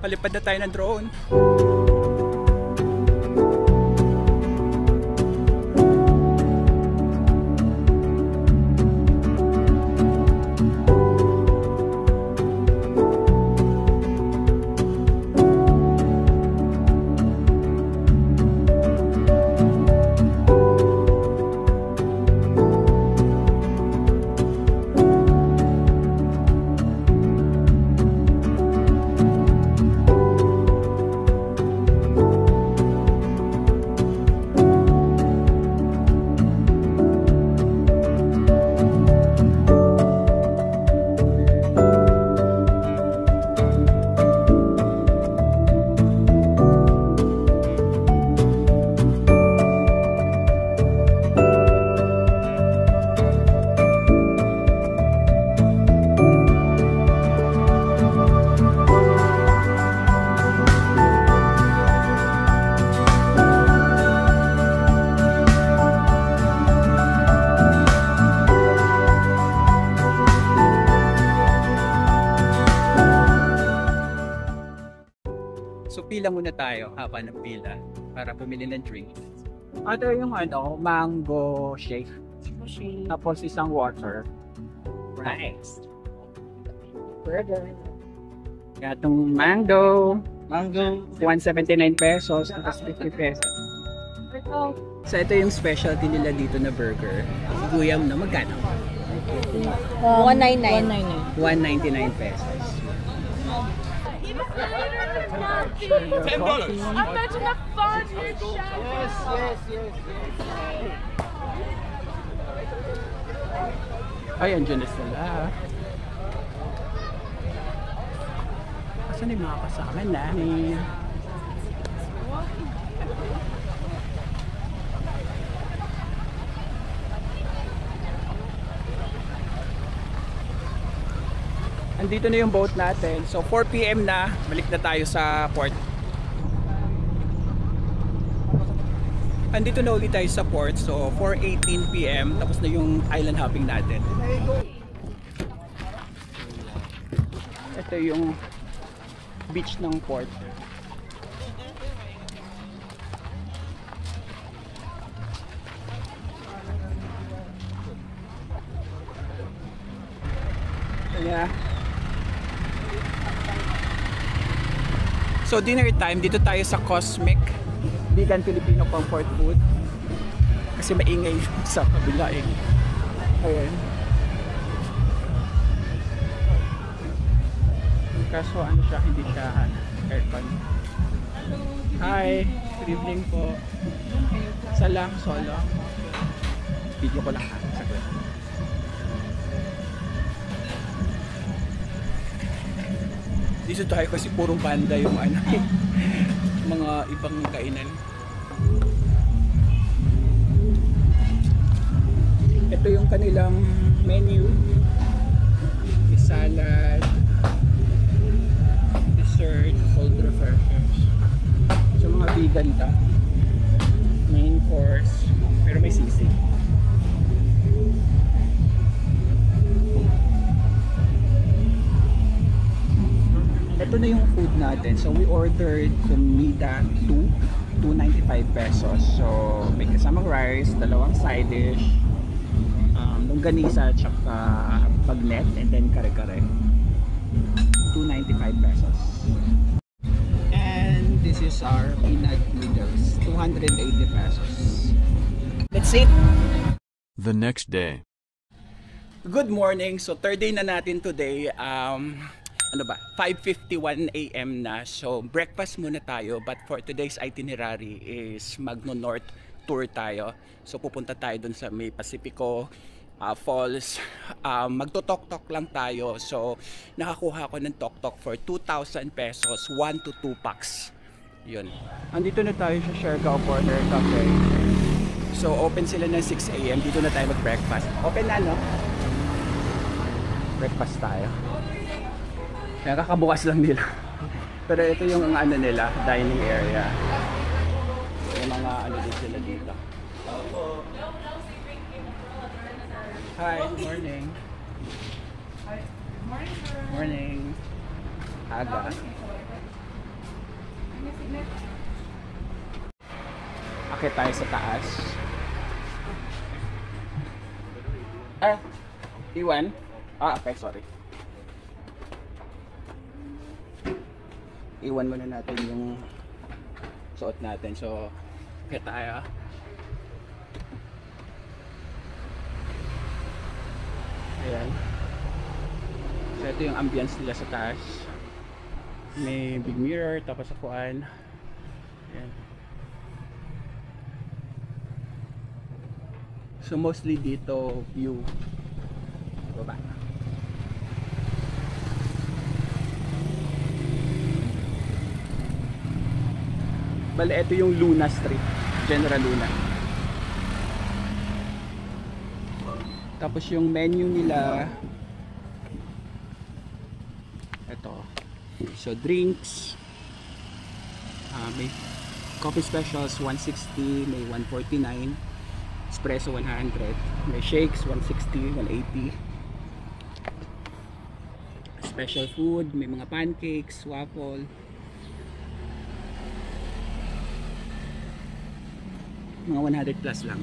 S1: Palipad na tayo ng drone. pila muna tayo haba ng pila para bumili ng drink. Ito yung mango shake. Tapos isang water. Nice. Burger. Kaya itong mango. 179 pesos. Tapos 50 pesos. So ito yung specialty nila dito na burger. Guyam na magkano?
S9: 199.
S1: 199 pesos.
S9: $10. Imagine how fun your shot. Yes.
S1: Ay, andyan na sila. Asan yung mga kasama namin? Andito na yung boat natin. So 4 PM na, balik na tayo sa port. Andito na ulit tayo sa port. So 4:18 PM, tapos na yung island hopping natin. Ito yung beach ng port. Yeah. So dinner time, dito tayo sa Cosmic Vegan Filipino Comfort Food. Kasi maingay sa kabila eh. Ayan. Kaso ano siya, hindi siya aircon. Hi, good evening po. Isa lang, solo. Video ko lang ha, saglit. Dito tayo kasi purong banda yung mga ibang kainan. Ito yung kanilang menu. May salad, dessert, cold refreshments. So mga vegan ta. Main course, pero may sisig. Ito na yung food natin. So we ordered comida 295 pesos. So may kasamang rice, dalawang side dish, longganisa, tsaka bagnet, and then kare-kare. 295 pesos. And this is our peanut noodles, 280 pesos. That's it.
S3: The next day.
S1: Good morning. So third day na natin today. 5:51 AM na. So breakfast muna tayo, but for today's itinerary is Magno-North tour tayo. So pupunta tayo dun sa may Pacifico Falls. Magto-tok-tok lang tayo. So nakakuha ko ng tok-tok for 2,000 pesos, 1 to 2 packs. Yun. Andito na tayo sa Siargao Corner Cafe. So open sila ng 6 AM. Dito na tayo mag-breakfast. Open na, no? Breakfast tayo. Kaya kakabukas lang nila. Pero ito yung ano nila, dining area. May mga ano din sila dito. Hi, good morning.
S9: Hi, good morning, sir.
S1: Morning. Aga. Akit tayo sa taas. Iwan? Okay, sorry. Iwan muna natin yung suot natin. So, akit tayo. Ayan. So, ito yung ambience nila sa taas. May big mirror, tapos akuan. Ayan. So, mostly dito, view. Baba. Bale, ito yung Luna Street. General Luna. Tapos yung menu nila, ito. So drinks, may coffee specials 160, may 149, espresso 100, may shakes 160, 180. Special food, may mga pancakes, waffle. mga 100 plus lang.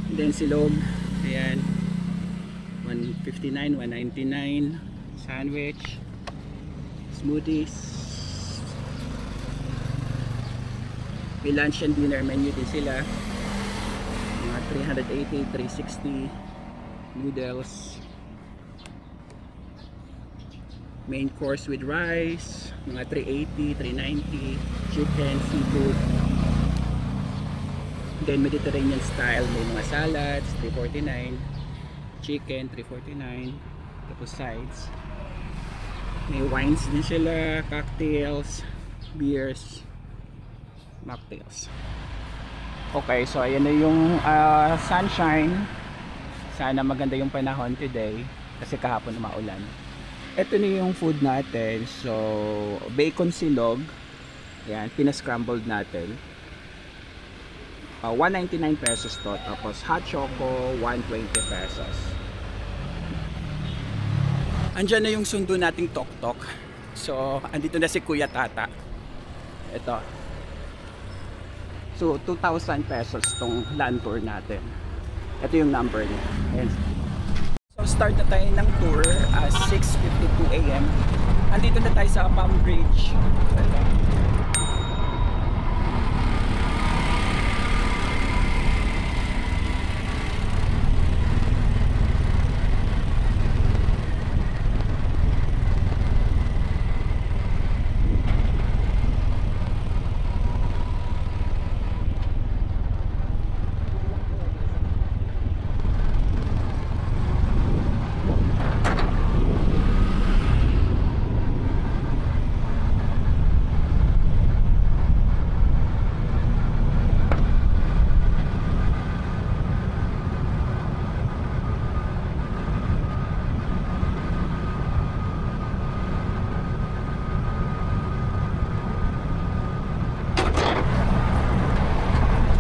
S1: And then silog, ayan, 159, 199. Sandwich, smoothies. May lunch and dinner menu din sila. Mga 380, 360. Noodles. Main course with rice, mga 380, 390. Chicken, seafood. Then Mediterranean style, may mga salads, 349. Chicken, 349. Tapos sides. May wines din sila, cocktails, beers, mocktails. Okay, so ayan na yung sunshine. Sana maganda yung panahon today kasi kahapon maulan. Ito na yung food natin. So, bacon silog. Ayan, pinascrambled natin. 199 pesos to. Tapos hot choco, 120 pesos. Andyan na yung sundo nating tok-tok. So, andito na si Kuya Tata. Ito. So, 2,000 pesos tong land tour natin. Ito yung number niya. Ayan. So, start na tayo ng tour at 6:52 AM. Andito na tayo sa Palm Bridge.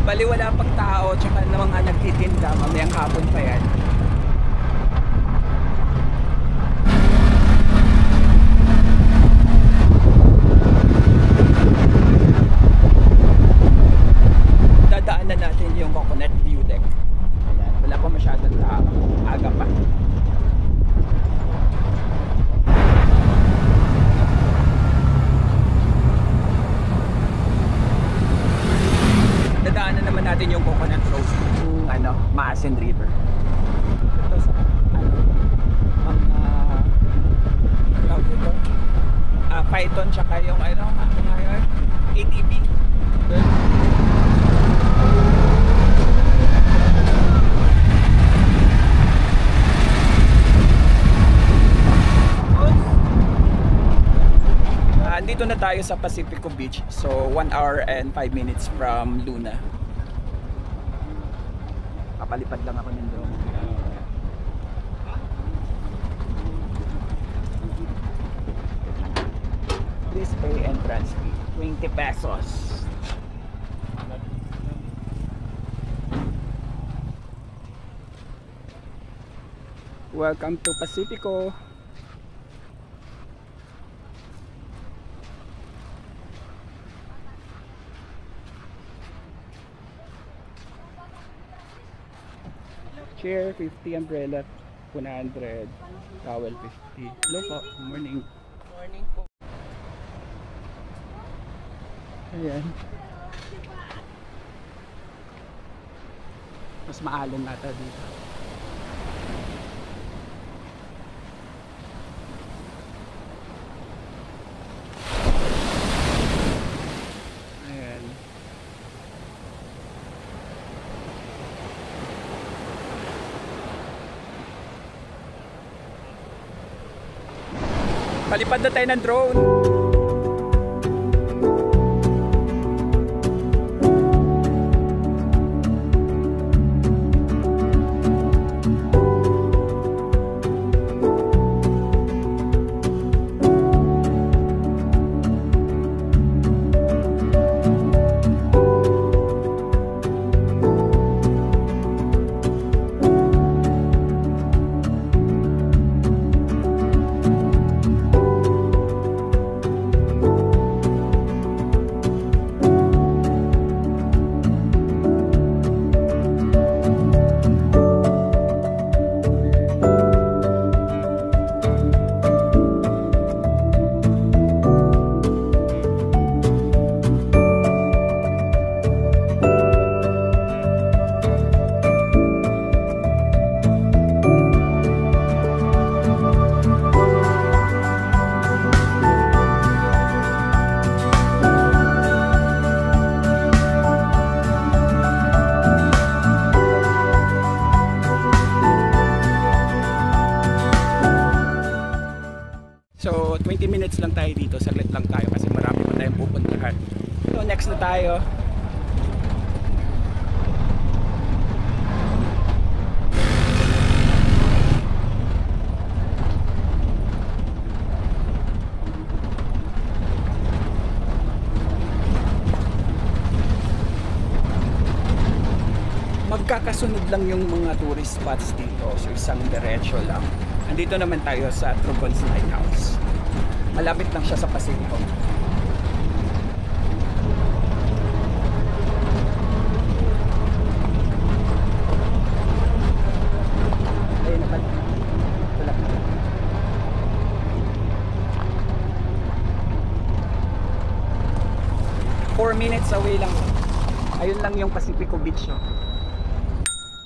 S1: Bali wala pang tao, tsaka na mga nagtitinda, mamayang hapon pa yan. Dadaanan natin yung Coconut View Deck. Ayan, wala pa masyadong tao, aga pa. Dadaanan naman natin yung Coconut Road, yung Maasin River. Ito sa tawag dito, Python tsaka yung ATV. Dito na tayo sa Pacifico Beach. So 1 hour and 5 minutes from Luna. Papalipad lang ako ng drone. Please pay entrance fee, 20 pesos. Welcome to Pacifico. Chair 50, umbrella 100, towel 50. Hello po, morning.
S5: Morning po.
S1: Ayan. Mas maalon nata dito. Ayan. Palipad na tayo ng drone. minutes lang tayo dito, saglit lang tayo kasi marami pa tayong pupuntahan. So next na tayo. Magkakasunod lang yung mga tourist spots dito, so isang diretso lang. Andito naman tayo sa Trogon's Lighthouse. Malapit lang siya sa Pacifico. Ayun naman. Wala. 4 minutes away lang. Ayun lang yung Pacifico Beach. Oh.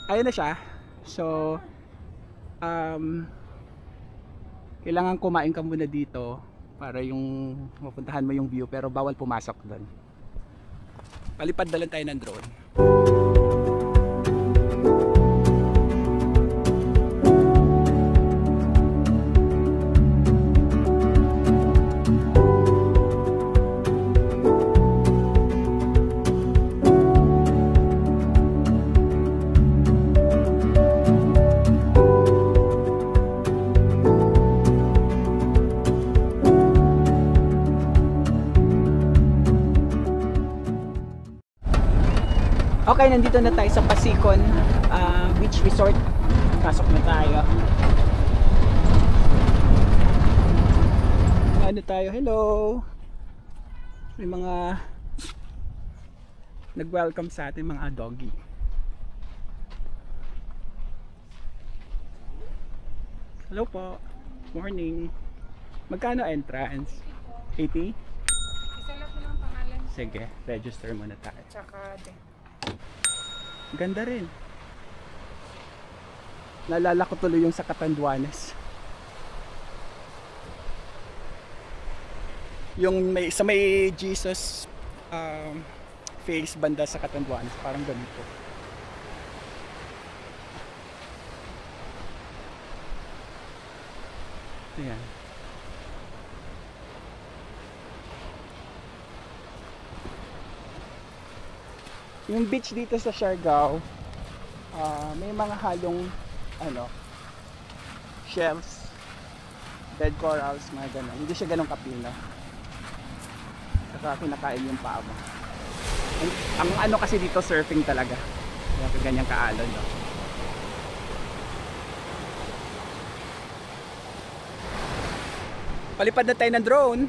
S1: Ayun na siya. So kailangan kumain ka muna dito para yung mapuntahan mo yung view, pero bawal pumasok doon. Palipad na lang tayo ng drone. Okay, nandito na tayo sa Pasicon Beach Resort. Pasok na tayo. Ano tayo? Hello! May mga nag-welcome sa atin, mga doggy. Hello po. Morning. Magkano entrance? 80?
S11: Isalat mo lang pangalan.
S1: Sige, register muna tayo.
S11: Tsaka
S1: ganda rin. Naalala ko tuloy yung sa Catanduanes. Yung may, sa may Jesus face banda sa Catanduanes, parang ganito. Ayan. Yung beach dito sa Siargao, may mga halong shells, dead corals, mga ganun. Hindi siya ganun kapino. Saka kinakain yung paa mo. Ang ano kasi dito, surfing talaga. Kaya ganyang kaalon, no? Palipad na tayo ng drone.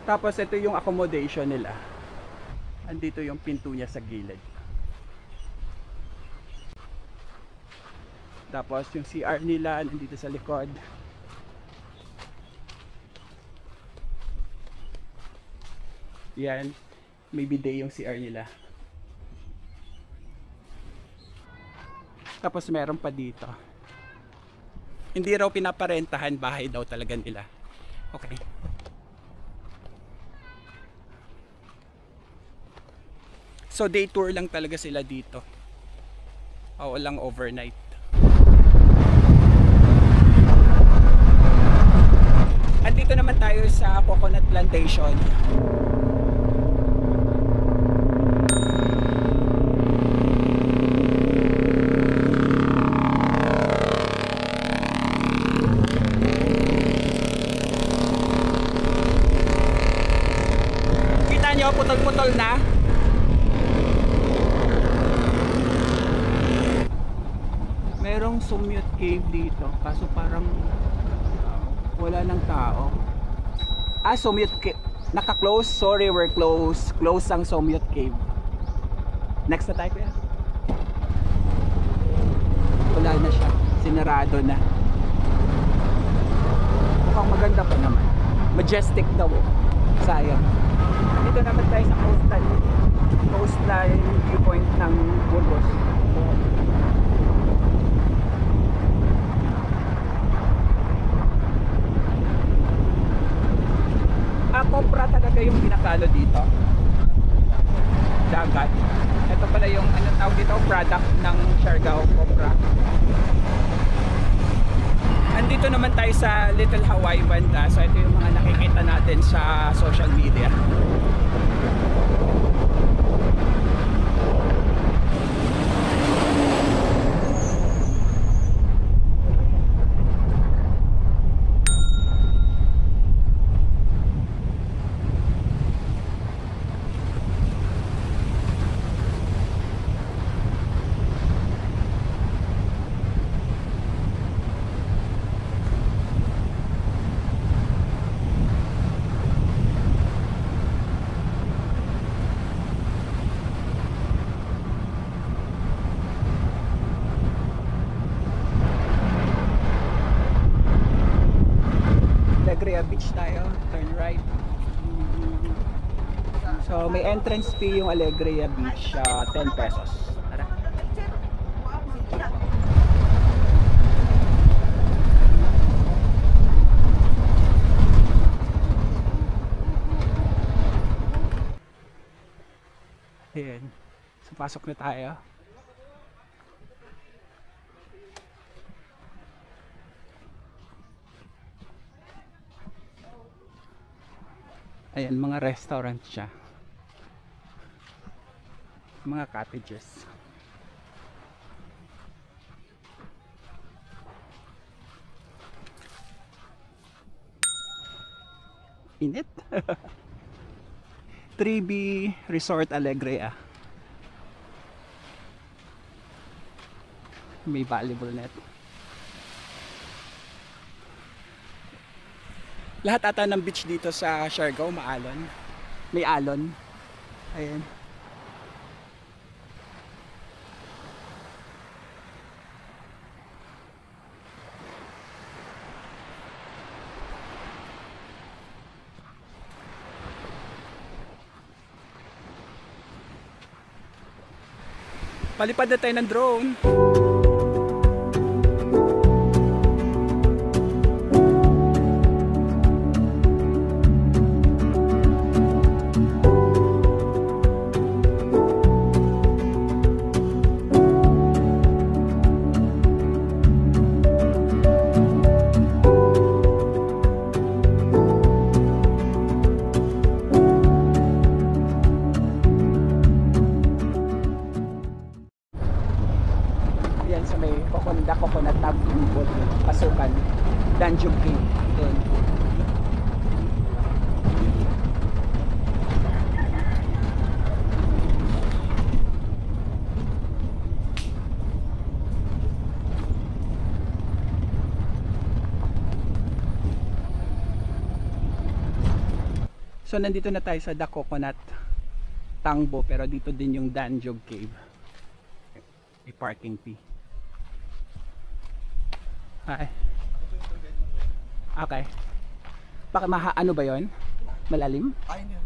S1: Tapos ito yung accommodation nila. Andito yung pinto niya sa gilid. Tapos yung CR nila nandito sa likod. Yan, may bidet yung CR nila. Tapos meron pa dito. Hindi raw pinaparentahan, bahay daw talaga nila. Okay. So day tour lang talaga sila dito. Walang overnight. Andito naman tayo sa coconut plantation. Kita nyo, putol-putol na. Merong Somyot Cave dito, kaso parang wala ng tao. Somyot Cave naka-close, sorry, we're close. Close ang Somyot Cave. Next na tayo, kuya. wala na siya, sinarado na. Mukhang maganda pa naman, majestic daw eh. Sayang. Dito naman tayo sa coastline viewpoint ng Burgos. Copra talaga yung pinakalo dito, dagat. Ito pala yung anong tawag dito, product ng Siargao, Copra. Andito naman tayo sa Little Hawaii banda. So ito yung mga nakikita natin sa social media. Beach tayo, turn right. So may entrance fee yung Alegria Beach, 10 pesos. Tara. Ayan, so pasok na tayo. Ayan, mga restaurant siya. Mga cottages. Init. 3B Resort Alegria. May volleyball net. Lahat ata ng beach dito sa Siargao maalon. May alon. Ayan. Palipad na tayo ng drone. Coconut Tub pasukan Danjog Cave doon. So nandito na tayo sa The Coconut Tangbo, pero dito din yung Danjog Cave. May parking fee. Ay. Okay. Ano ba yon? Malalim?
S12: Ay, hindi.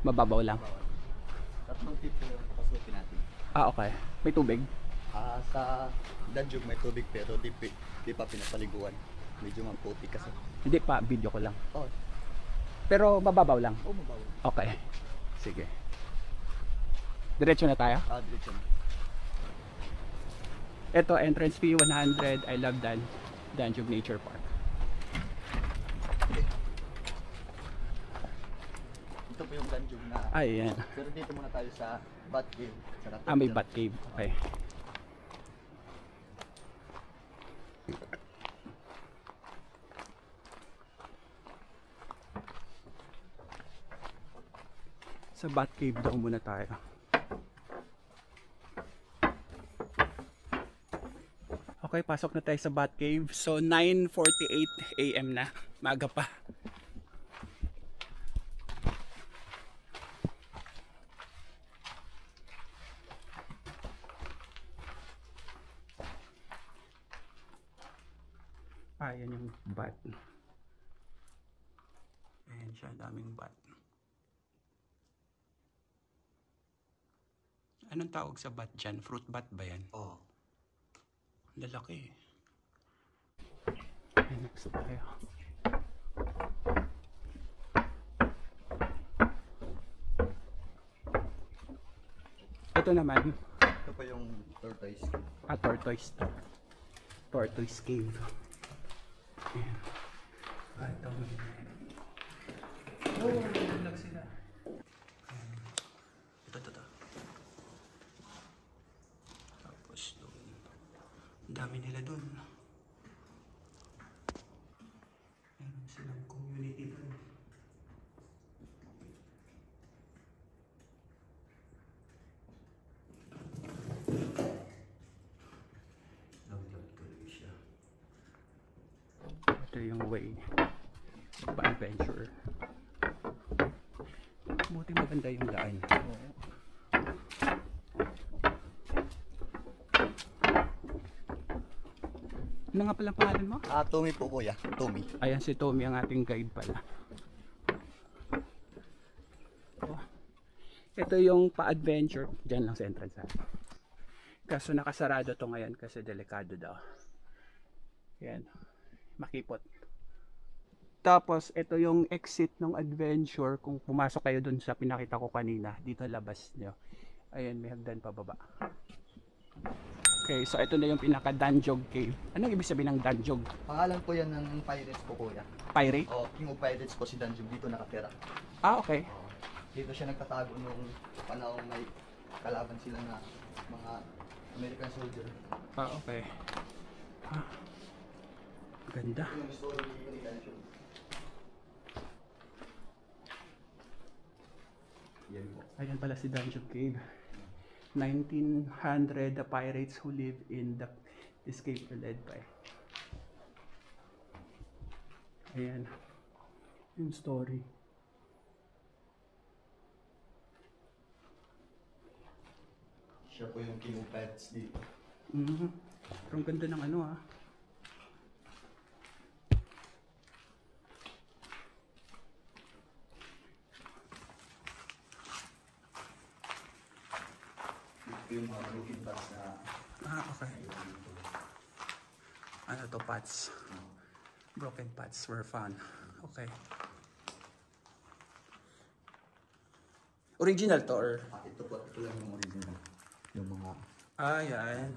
S1: Mababaw lang.
S12: Tatlong tip yung pasukin natin.
S1: Okay. May tubig?
S12: Sa Danjog may tubig pero di pa pinapaliguan. Medyo mamputi kasi.
S1: Hindi pa, video ko lang.
S12: Oh.
S1: Pero mababaw lang?
S12: Oo, mababaw.
S1: Okay. Sige. Diretso na tayo?
S12: Diretso na.
S1: Ito, entrance fee 100. I love Danjog Nature Park.
S12: Ito po yung Danjog na.
S1: Ayan.
S12: Pero dito muna tayo sa Bat Cave.
S1: May Bat Cave. Okay. Sa Bat Cave daw muna tayo. Okay, pasok na tayo sa Bat Cave. So 9:48 AM na. Maaga pa. Ayan yung bat. Ayan siya, daming bat. Anong tawag sa bat dyan? Fruit bat ba yan?
S12: Oo.
S1: Lalaki. Ayan, next tayo. Ito naman.
S12: Ito pa yung tortoise.
S1: Tortoise to. Tortoise cave. Ayan. Ito. Oh, naglag sila. Ito. Tapos doon. Ang dami nila doon. Meron silang community doon. Ito yung way pa-adventure. Buti maganda yung daan. Ano nga pala pangalan mo?
S12: Tommy po kuya. Tommy.
S1: Ayan si Tommy ang ating guide pala. Oh. Ito yung pa-adventure. Diyan lang sa entrance. Kaso nakasarado to ngayon kasi delikado daw. Yan. Makipot. Tapos ito yung exit ng adventure. Kung pumasok kayo dun sa pinakita ko kanina, dito labas nyo. Ayan, may hagdan pababa. Okay, so ito na yung pinaka Danjog Cave. Anong ibig sabihin ng Danjog?
S12: Pangalan po yan ng pirates po kuya.
S1: Pirate?
S12: King of Pirates po si Danjog, dito nakatira.
S1: Okay.
S12: Dito siya nagtatago nung panahon may kalaban sila na mga American soldier.
S1: Okay. Ganda.
S12: Yung story ni Danjog. Yan po.
S1: Ayan pala si Danjog Cave. 1900, the pirates who live in this cave were led by. Ayan. Yung story.
S12: Siya po yung King of Pirates dito.
S1: Pero ang ganda ng ano
S12: Yung mga broken parts na...
S1: okay. Ano to, parts? Broken parts were found. Okay. Original to or?
S12: Ito lang yung original. Yung mga...
S1: Yan.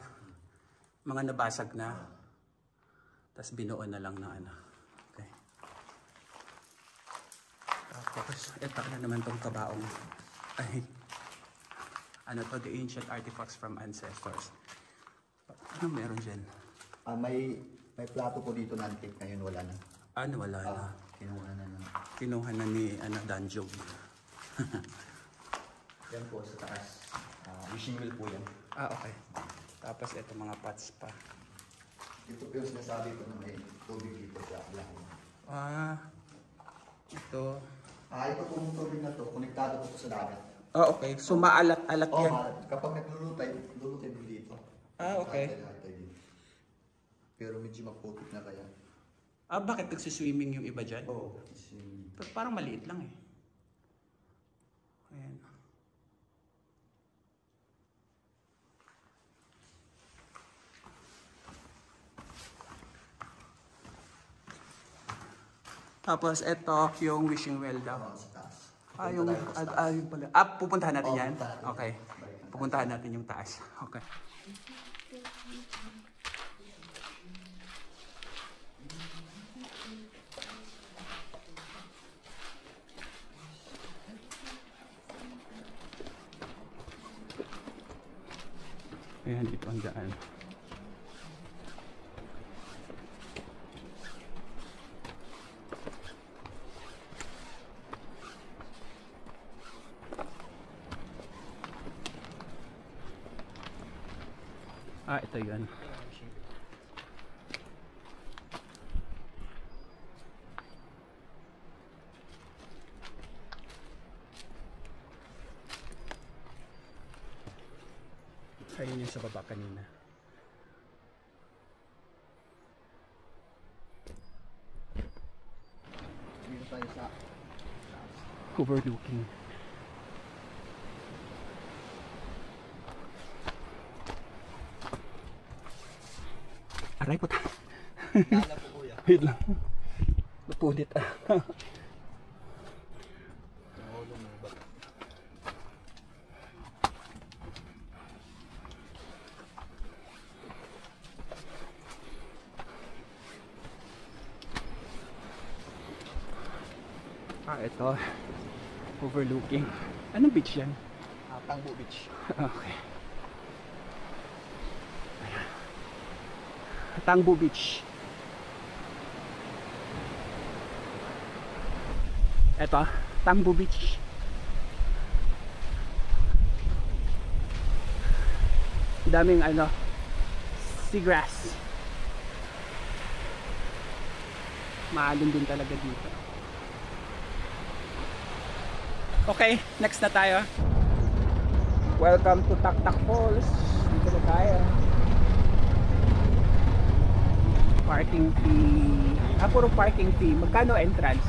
S1: Mga nabasag na. Tapos binuo na lang na ano. Okay. Tapos, ito na naman tong kabaong. Ay. Ano to, the ancient artifacts from ancestors. Ano meron dyan?
S12: May plato po dito na antique, ngayon wala na.
S1: Wala na.
S12: Kinuha na
S1: ni Danjog.
S12: Yan po sa taas. Wishing well po yan.
S1: Okay. Tapos ito mga pots pa.
S12: Ito po yung sinasabi ko na may tubig dito sa lahat.
S1: Ito.
S12: Ito po yung tubig na to, konektado po sa dagat.
S1: Okay. So maalat-alat yan.
S12: Kapag naglulutay din dito.
S1: Okay.
S12: Pero medyo maputik na kaya.
S1: Bakit nagsiswimming yung iba dyan?
S12: Oo.
S1: Parang maliit lang eh. Ayan. Tapos ito yung wishing well daw. Yung pala. Pupuntahan natin yan? Okay. Pupuntahan natin yung taas. Okay. Ayan, dito ang daan. Ito yun. Ayun yung sa baba kanina.
S12: tayo sa
S1: overlooking. Aray po tayo.
S12: Lala po kuya.
S1: Wait lang. Napunit ito. Overlooking. Anong beach yan?
S12: Tangbo Beach.
S1: Okay. Tangbo Beach. Ito, Tangbo Beach. Daming seagrass. Maalon din talaga dito. Okay, next na tayo. Welcome to Taktak Falls. Dito na tayo. Parking fee. Puro parking fee. Magkano entrance?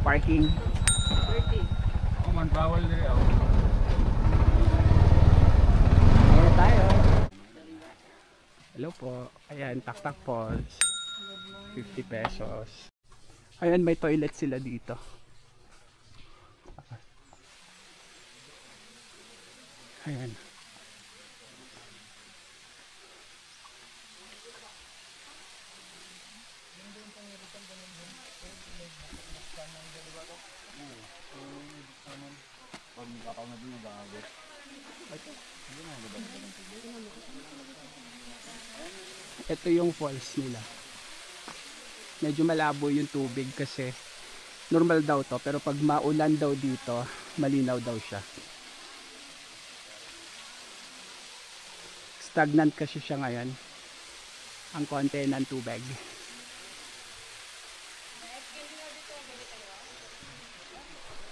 S1: Parking.
S10: 30.
S7: Oh, man, bawal din ako.
S1: Ayan na tayo. Hello po. Ayan, Taktak Falls. 50 pesos. Ayan, may toilet sila dito. Ayan. Ito yung falls nila. Medyo malabo yung tubig kasi normal daw to, pero pag maulan daw dito malinaw daw siya. Stagnant kasi siya ngayon ang konti ng tubig.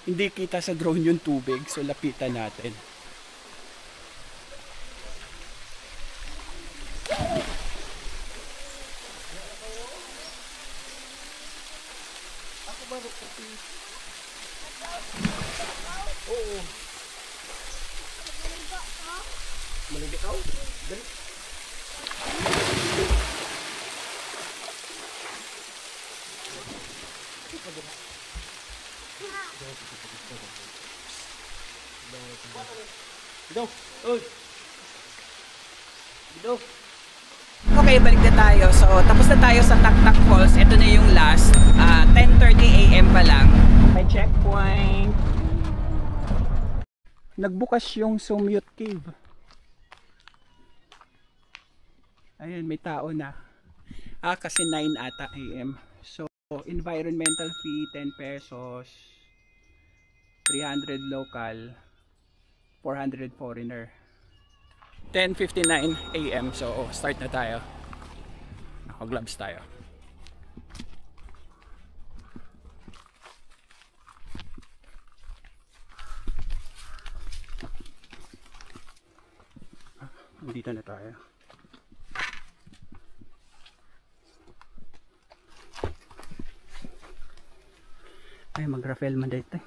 S1: Hindi kita sa drone yung tubig, so lapitan natin. Oo. Malilikaw? Dali. Dito. Uy. Dito. Okay, balik na tayo. So, tapos na tayo sa Taktak Falls. Ito na yung last. 10:30 AM pa lang. May checkpoint. Nagbukas yung Sumyut Cave. Ayun, may tao na. Kasi 9 ata AM. So, environmental fee 10 pesos. 300 local. 400 foreigner. 10:59 AM. So, start na tayo. Naka-gloves tayo. Dito na tayo. Ay, mag-raffle man dito.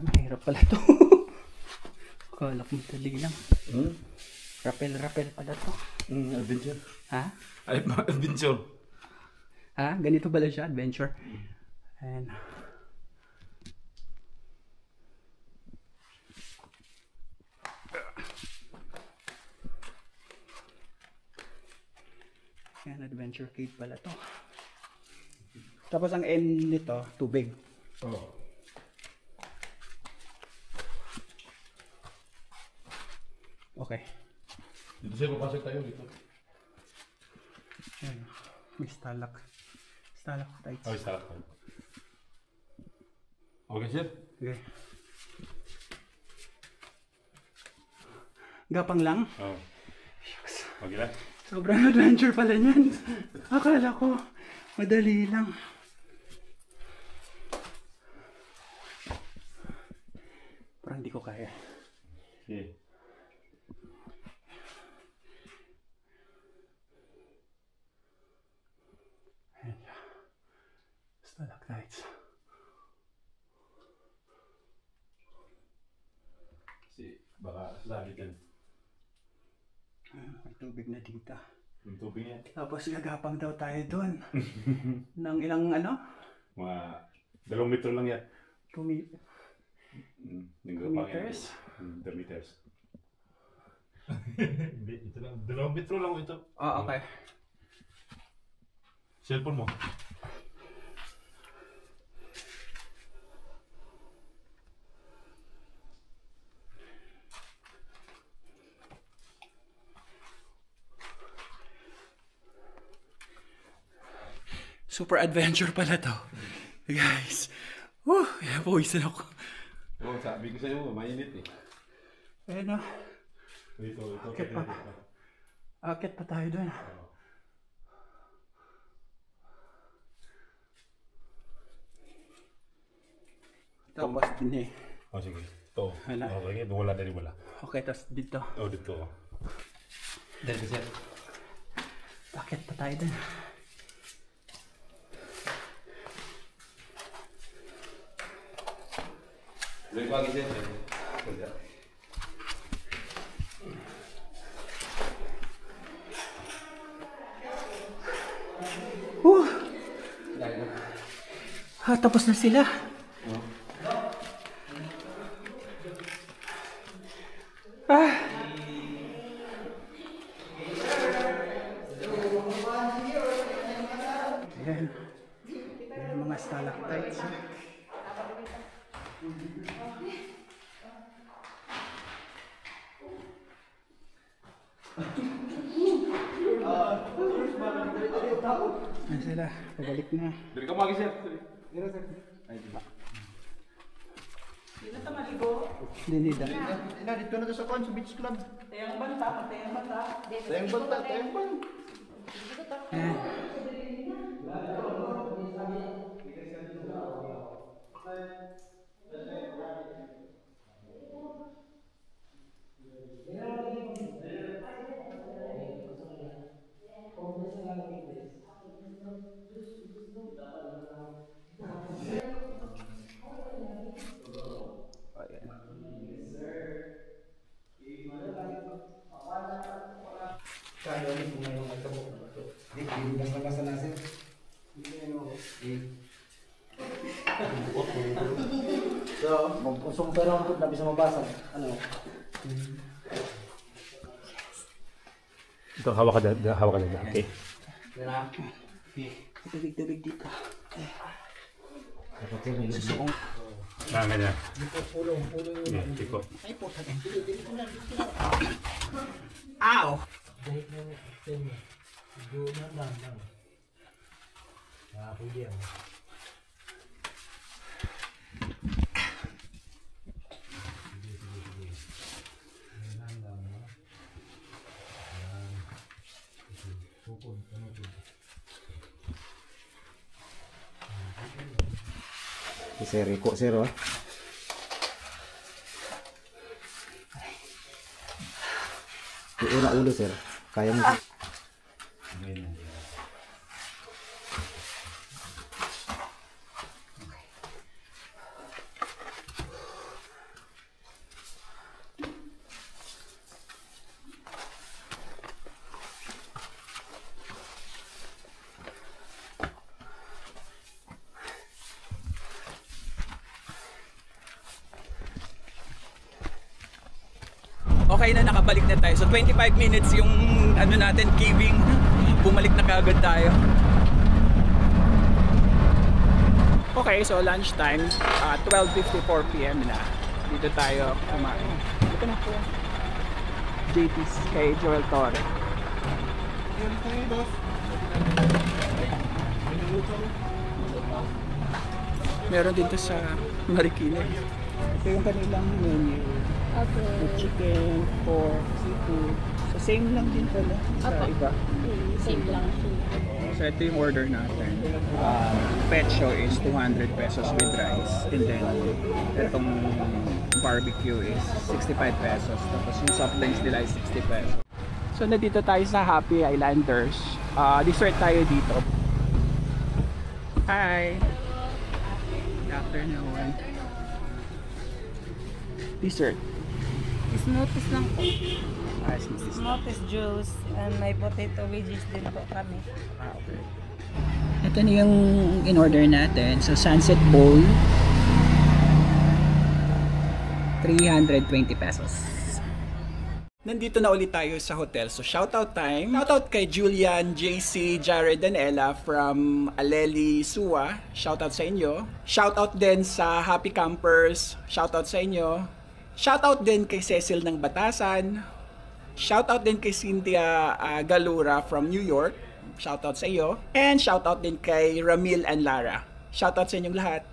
S1: Mahirap pala to. Kala ko madali lang. Rappel pala to.
S7: Adventure.
S1: Ha?
S7: Ay, adventure.
S1: Ha? Ganito pala siya, adventure. And yan, adventure cave pala to. Tapos ang end nito, tubig.
S7: Oo.
S1: Okay.
S7: Dito siya, papasok tayo dito.
S1: Ayan. May stalactites.
S7: Oh, stalactite. Okay, sir?
S1: Okay. Gapang lang.
S7: Oo.
S1: Sobrang adventure pala niyan. Akala ko, madali lang. Parang hindi ko kaya.
S8: Okay.
S1: Stalactites.
S8: Kasi baka lagi din.
S1: May tubig na dito.
S8: Yung tubig yan.
S1: Tapos gagapang daw tayo doon. Nang ilang ano?
S8: Mga 2 metro lang yan.
S1: 2 meters?
S8: 2 meters. Ito lang, 2 metro lang ito.
S1: Ah, okay.
S8: Cellphone mo.
S1: Super adventure pala to. Guys. Woo! Pawisan ako.
S8: Oo, sabi ko sa'yo, mainit eh.
S1: Ayun na.
S8: Ito.
S1: Akit pa. Akit pa tayo doon. Tapos din eh.
S8: Oh, sige. Ito.
S1: Wala.
S8: Okay, wala dari wala.
S1: Okay, tapos dito.
S8: Oh, dito. Dito siya.
S1: Akit pa tayo doon.
S8: Lagi pagi siya.
S1: Tapos na sila. Ayan. Ayan mga stalactites. Ayan sila. Pabalik na.
S8: Dari ka magi siya.
S1: Dinida.
S6: Dito na to sa Conch Beach Club. Tayang banta.
S1: Ayan.
S13: Usong pero ang na bisa mabasa. Ano?
S8: Ito, hawak ka na. Okay.
S1: Tubig dito.
S8: Susukong. Ganyan. Tiko.
S1: Ay, puta ka. Ow!
S13: Sir, iko sir oh. Iura ulo sir. Kaya mo.
S1: Okay na, nakabalik na tayo. So 25 minutes yung ano natin, caving. Bumalik na kaagad tayo. Okay, so lunch time, 12:54 PM na. Dito tayo kumain. Dito na po. JT's kay Joel Torre. Meron dito sa Marikina. Ito yung kanilang menu. With chicken, pork, seafood. So Same lang din pala sa iba.
S10: Same lang.
S1: So ito yung order natin. Pecho is 200 pesos with rice. And then itong barbecue is 65 pesos. Tapos yung soft drinks nila is 60 pesos. So nandito tayo sa Happy Islanders. Dessert tayo dito. Hi! Good afternoon. Dessert.
S5: Smoothies lang po.
S1: Smoothies.
S5: Smoothies juice and may potato wedges din po kami.
S1: Okay. Ito na yung in-order natin. So, Sunset Bowl. 320 pesos. Nandito na ulit tayo sa hotel. So, shoutout time. Shoutout kay Julian, JC, Jared, and Ella from Aleli, Suwa. Shoutout sa inyo. Shoutout din sa Happy Campers. Shoutout sa inyo. Shoutout din kay Cecil ng Batasan. Shoutout din kay Cynthia Galura from New York. Shoutout sa iyo. And shoutout din kay Ramil and Lara. Shoutout sa inyong lahat.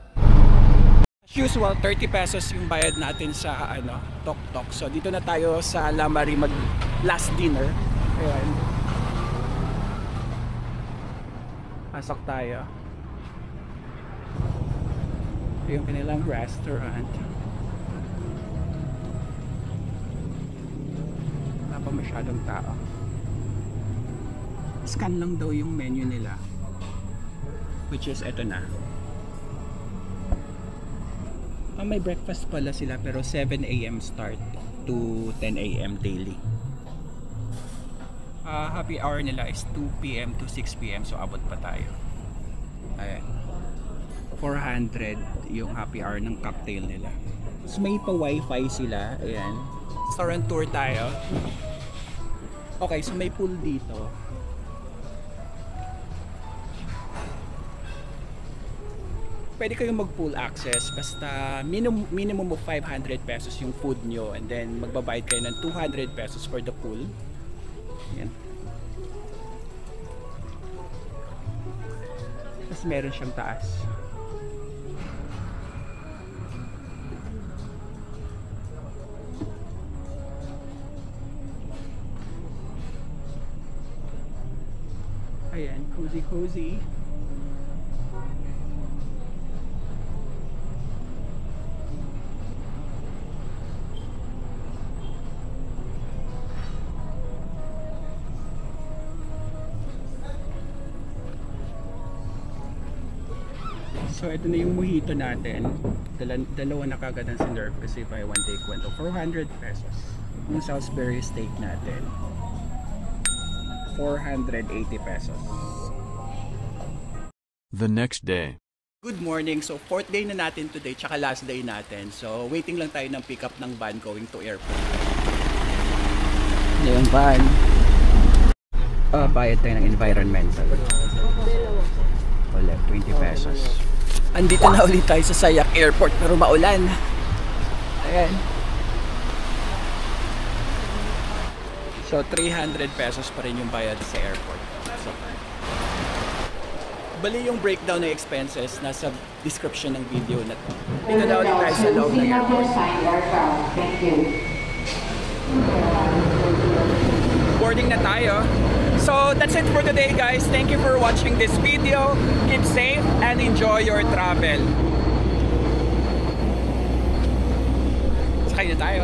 S1: As usual, 30 pesos yung bayad natin sa Tok Tok. So dito na tayo sa La Marie mag last dinner. Ayan. Pasok tayo. Ito yung kanilang restaurant. Pa masyadong tao. Scan lang daw yung menu nila, which is eto na. May breakfast pala sila pero 7 AM start to 10 AM daily. Happy hour nila is 2 PM to 6 PM, so abot pa tayo. Ayan, 400 yung happy hour ng cocktail nila. So may pa wifi sila. Ayan, restaurant tour tayo. Okay, so may pool dito. Pwede kayong mag-pool access basta minimum of 500 pesos yung food nyo, and then magbabayad kayo ng 200 pesos for the pool. Yan. Tapos meron siyang taas. Ayan, cozy. So ito na yung mojito natin. Dalawa na kagad ang sinerve kasi buy one take one. 400 pesos. Yung Salisbury steak natin, 480 pesos.
S3: The next day.
S1: Good morning. So fourth day na natin today, tsaka last day natin. So waiting lang tayo ng pick up ng van going to airport. Ito yung van. Bayad tayo ng environmental. Wala, 20 pesos. Andito na ulit tayo sa Sayak Airport pero maulan. Ayan. So 300 pesos pa rin yung bayad sa airport. So, bali yung breakdown ng expenses nasa description ng video na to. Dito na ulit tayo sa loob ng airport. Boarding na tayo. So that's it for today, guys. Thank you for watching this video. Keep safe and enjoy your travel. Sakay na tayo.